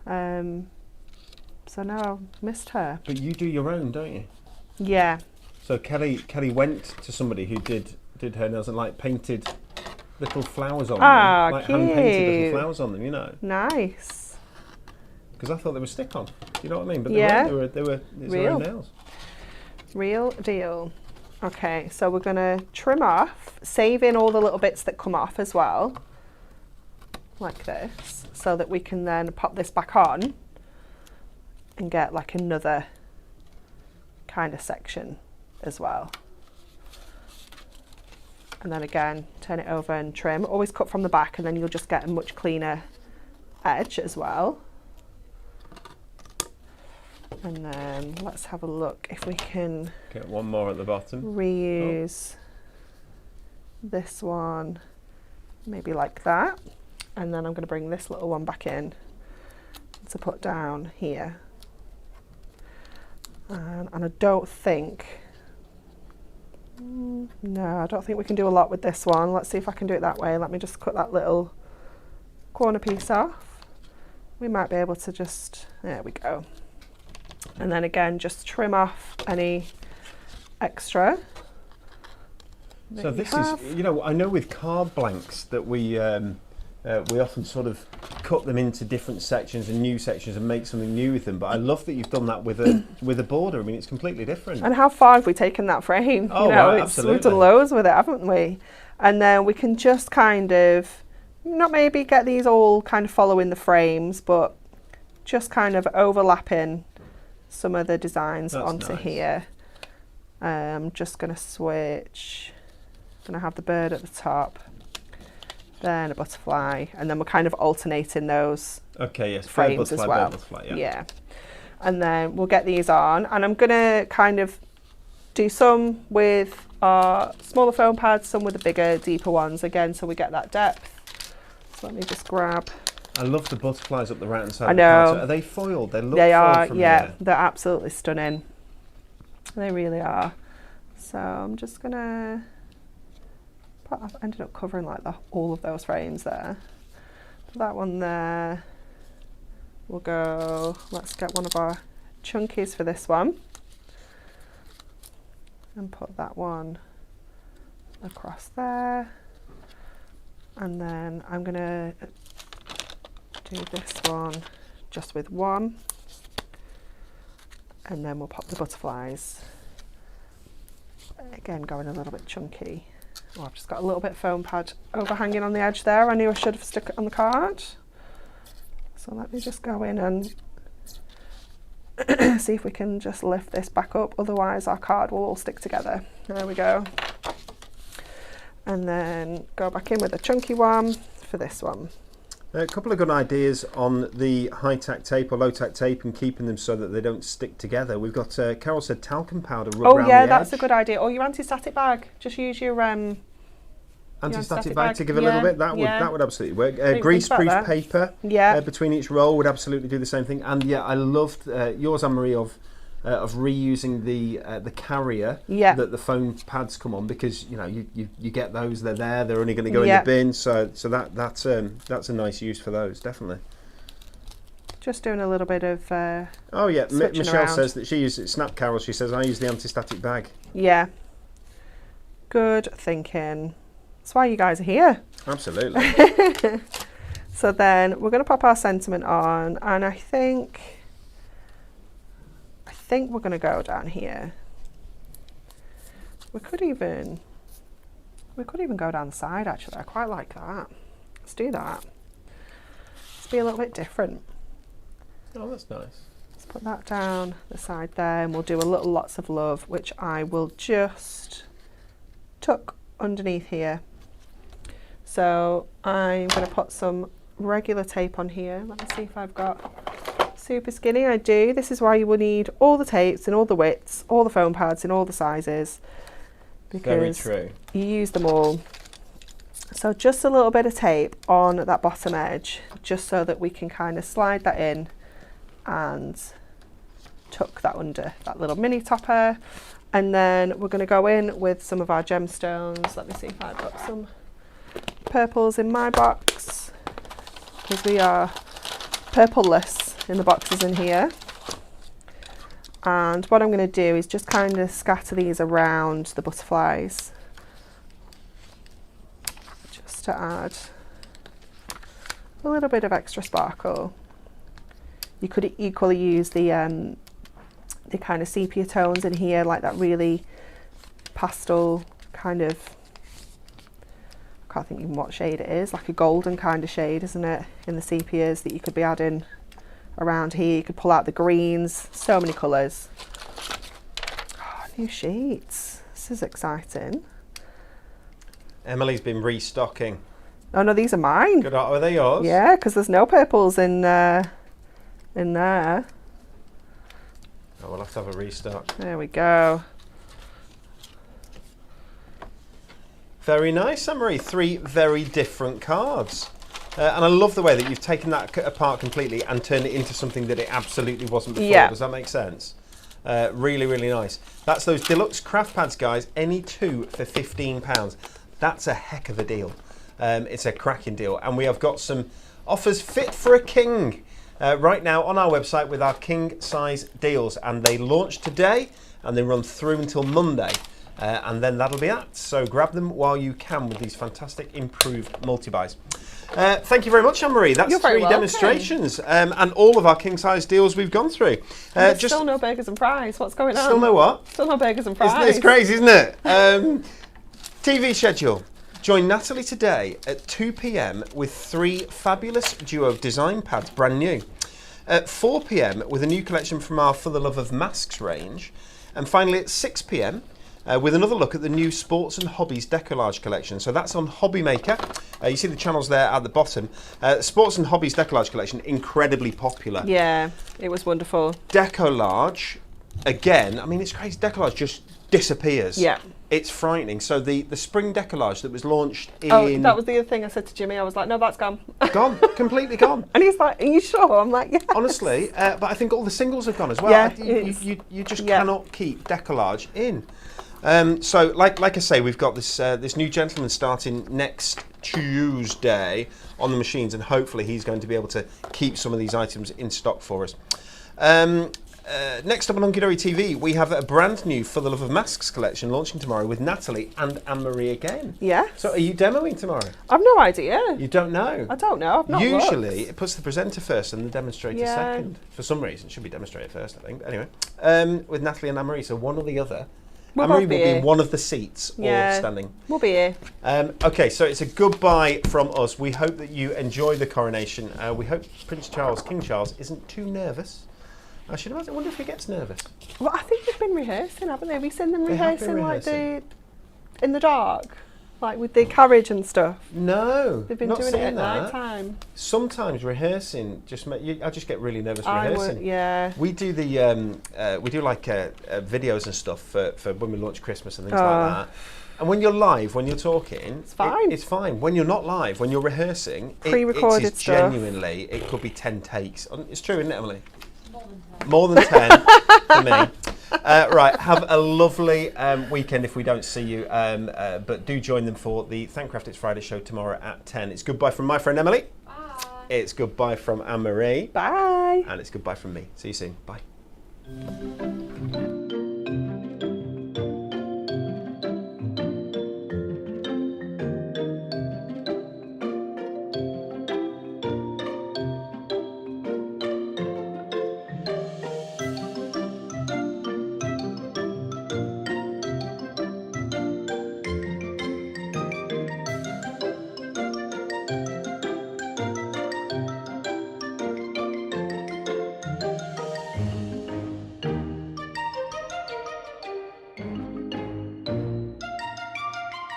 So now I've missed her. But you do your own, don't you? Yeah. So Kelly went to somebody who did her nails and like painted little flowers on them. Like hand painted little flowers on them, you know. Nice. Because I thought they were stick on. You know what I mean? But Yeah. they were Real. nails. Real deal. Okay, so we're going to trim off, save in all the little bits that come off as well, like this, so that we can then pop this back on and get like another kind of section as well. And then again, turn it over and trim. Always cut from the back, and then you'll just get a much cleaner edge as well. And then let's have a look if we can Get one more at the bottom. reuse this one, maybe like that. And then I'm going to bring this little one back in to put down here. And I don't think, no, I don't think we can do a lot with this one. Let's see if I can do it that way. Let me just cut that little corner piece off. We might be able to just, there we go. And then again, just trim off any extra. So this is, you know, I know with card blanks that we often sort of cut them into different sections and new sections and make something new with them. But I love that you've done that with a border. I mean, it's completely different. And how far have we taken that frame? Oh, you know, right, absolutely. We've done loads with it, haven't we? And then we can just kind of not maybe get these all kind of following the frames, but just kind of overlapping some of the designs That's onto nice. here. I'm just going to switch. Going to have the bird at the top, then a butterfly, and then we're kind of alternating those Okay, yes. frames as well. Butterfly, Yeah. And then we'll get these on, and I'm going to kind of do some with our smaller foam pads, some with the bigger, deeper ones again, so we get that depth. So let me just grab. I love the butterflies up the right hand side. I of the card. know. So are they foiled? They look They foiled are, from yeah, here. they're absolutely stunning. They really are. So I'm just gonna. I've ended up covering like all of those frames there. Put that one there. We'll go. Let's get one of our chunkies for this one, and put that one across there. And then I'm gonna do this one just with one, and then we'll pop the butterflies. Again, going a little bit chunky. Oh, I've just got a little bit of foam pad overhanging on the edge there. I knew I should have stuck it on the card. So let me just go in and see if we can just lift this back up, otherwise our card will all stick together. There we go. And then go back in with a chunky one for this one. A couple of good ideas on the high-tack tape or low-tack tape and keeping them so that they don't stick together. We've got, Carol said, talcum powder rub around yeah, the that's edge. a good idea. Or your anti-static bag. Just use your Anti-static bag. bag to give a little Yeah, bit. That would absolutely work. think about Grease-proof that. paper Yeah. between each roll would absolutely do the same thing. And yeah, I loved yours, Anne-Marie, of reusing the carrier Yeah. that the foam pads come on, because you know you get those, they're there, they're only going to go Yeah. in the bin. So that's a nice use for those, definitely. Just doing a little bit of Oh yeah, switching Michelle around. says that she uses Snap Carol. She says I use the anti-static bag. yeah. Good thinking. That's why you guys are here. Absolutely. So then we're going to pop our sentiment on, and I think we're going to go down here. We could even go down the side, actually. I quite like that. Let's do that. Let's be a little bit different. Oh, that's nice. Let's put that down the side there, and we'll do a little lots of love, which I will just tuck underneath here. So I'm going to put some regular tape on here. Let me see if I've got super skinny. I do. This is why you will need all the tapes and all the widths, all the foam pads in all the sizes, Very because true. you use them all. So just a little bit of tape on that bottom edge, just so that we can kind of slide that in and tuck that under that little mini topper. And then we're going to go in with some of our gemstones. Let me see if I've got some purples in my box, because we are purpleless in the boxes in here. And what I'm going to do is just kind of scatter these around the butterflies, just to add a little bit of extra sparkle. You could equally use the kind of sepia tones in here, like that really pastel kind of, I can't think even what shade it is, like a golden kind of shade, isn't it, in the sepias that you could be adding around here. You could pull out the greens, so many colours. Oh, new sheets. This is exciting. Emily's been restocking. Oh no, these are mine. Good. Are they yours? Yeah, because there's no purples in there. Oh, we'll have to have a restock. There we go. Very nice, Anne-Marie. 3 very different cards. And I love the way that you've taken that apart completely and turned it into something that it absolutely wasn't before. Yeah. Does that make sense? Really, really nice. That's those deluxe craft pads, guys. Any 2 for £15. That's a heck of a deal. It's a cracking deal. And we have got some offers fit for a king right now on our website with our king size deals. And they launch today and they run through until Monday. And then that'll be that. So grab them while you can with these fantastic improved multi-buys. Thank you very much, Anne-Marie. That's You're very 3 welcome. demonstrations and all of our king-size deals we've gone through. There's still no burgers and fries. What's going on? Still no what? Still no burgers and fries. It's crazy, isn't it? TV schedule. Join Natalie today at 2 p.m. with 3 fabulous duo design pads, brand new. At 4 p.m. with a new collection from our For the Love of Masks range. And finally at 6 p.m. With another look at the new Sports and Hobbies Decollage collection. So that's on Hobby Maker. You see the channels there at the bottom. Sports and Hobbies Decollage collection, incredibly popular. Yeah, it was wonderful. Decollage, again, I mean, it's crazy. Decollage just disappears. Yeah. It's frightening. So the spring decollage that was launched in... Oh, that was the other thing I said to Jimmy. I was like, no, that's gone. Gone, completely gone. And he's like, are you sure? I'm like, yeah. Honestly, but I think all the singles have gone as well. Yeah, You just cannot keep decollage in. So, like I say, we've got this new gentleman starting next Tuesday on the machines, and hopefully he's going to be able to keep some of these items in stock for us. Next up on Hunky TV, we have a brand new For the Love of Masks collection launching tomorrow with Natalie and Anne-Marie again. Yeah. So, are you demoing tomorrow? I've no idea. You don't know? I don't know. I've not Usually, looked. it puts the presenter first and the demonstrator Yeah. second. For some reason, it should be demonstrator first, I think. Anyway, with Natalie and Anne-Marie, so one or the other. We'll Anne-Marie both be will be here. in one of the seats or standing. We'll be here. Okay, so it's a goodbye from us. We hope that you enjoy the coronation. We hope Prince Charles, King Charles, isn't too nervous. I should imagine. I wonder if he gets nervous. Well, I think they've been rehearsing, haven't they? Have you seen them They have been rehearsing like in the dark, like with the carriage and stuff? No, They've been not doing it seen at that. night time. Sometimes rehearsing I just get really nervous rehearsing. Yeah. We do the videos and stuff for when we launch Christmas and things Oh. like that. And when you're live, when you're talking, it's fine. It's fine. When you're not live, when you're rehearsing, Pre-recorded it is stuff. genuinely, it could be 10 takes. It's true, isn't it, Emily? More than 10. More than 10 for me. Right, have a lovely weekend if we don't see you. But do join them for the Thankcraft It's Friday show tomorrow at 10. It's goodbye from my friend Emily. Bye. It's goodbye from Anne-Marie. Bye. And it's goodbye from me. See you soon. Bye.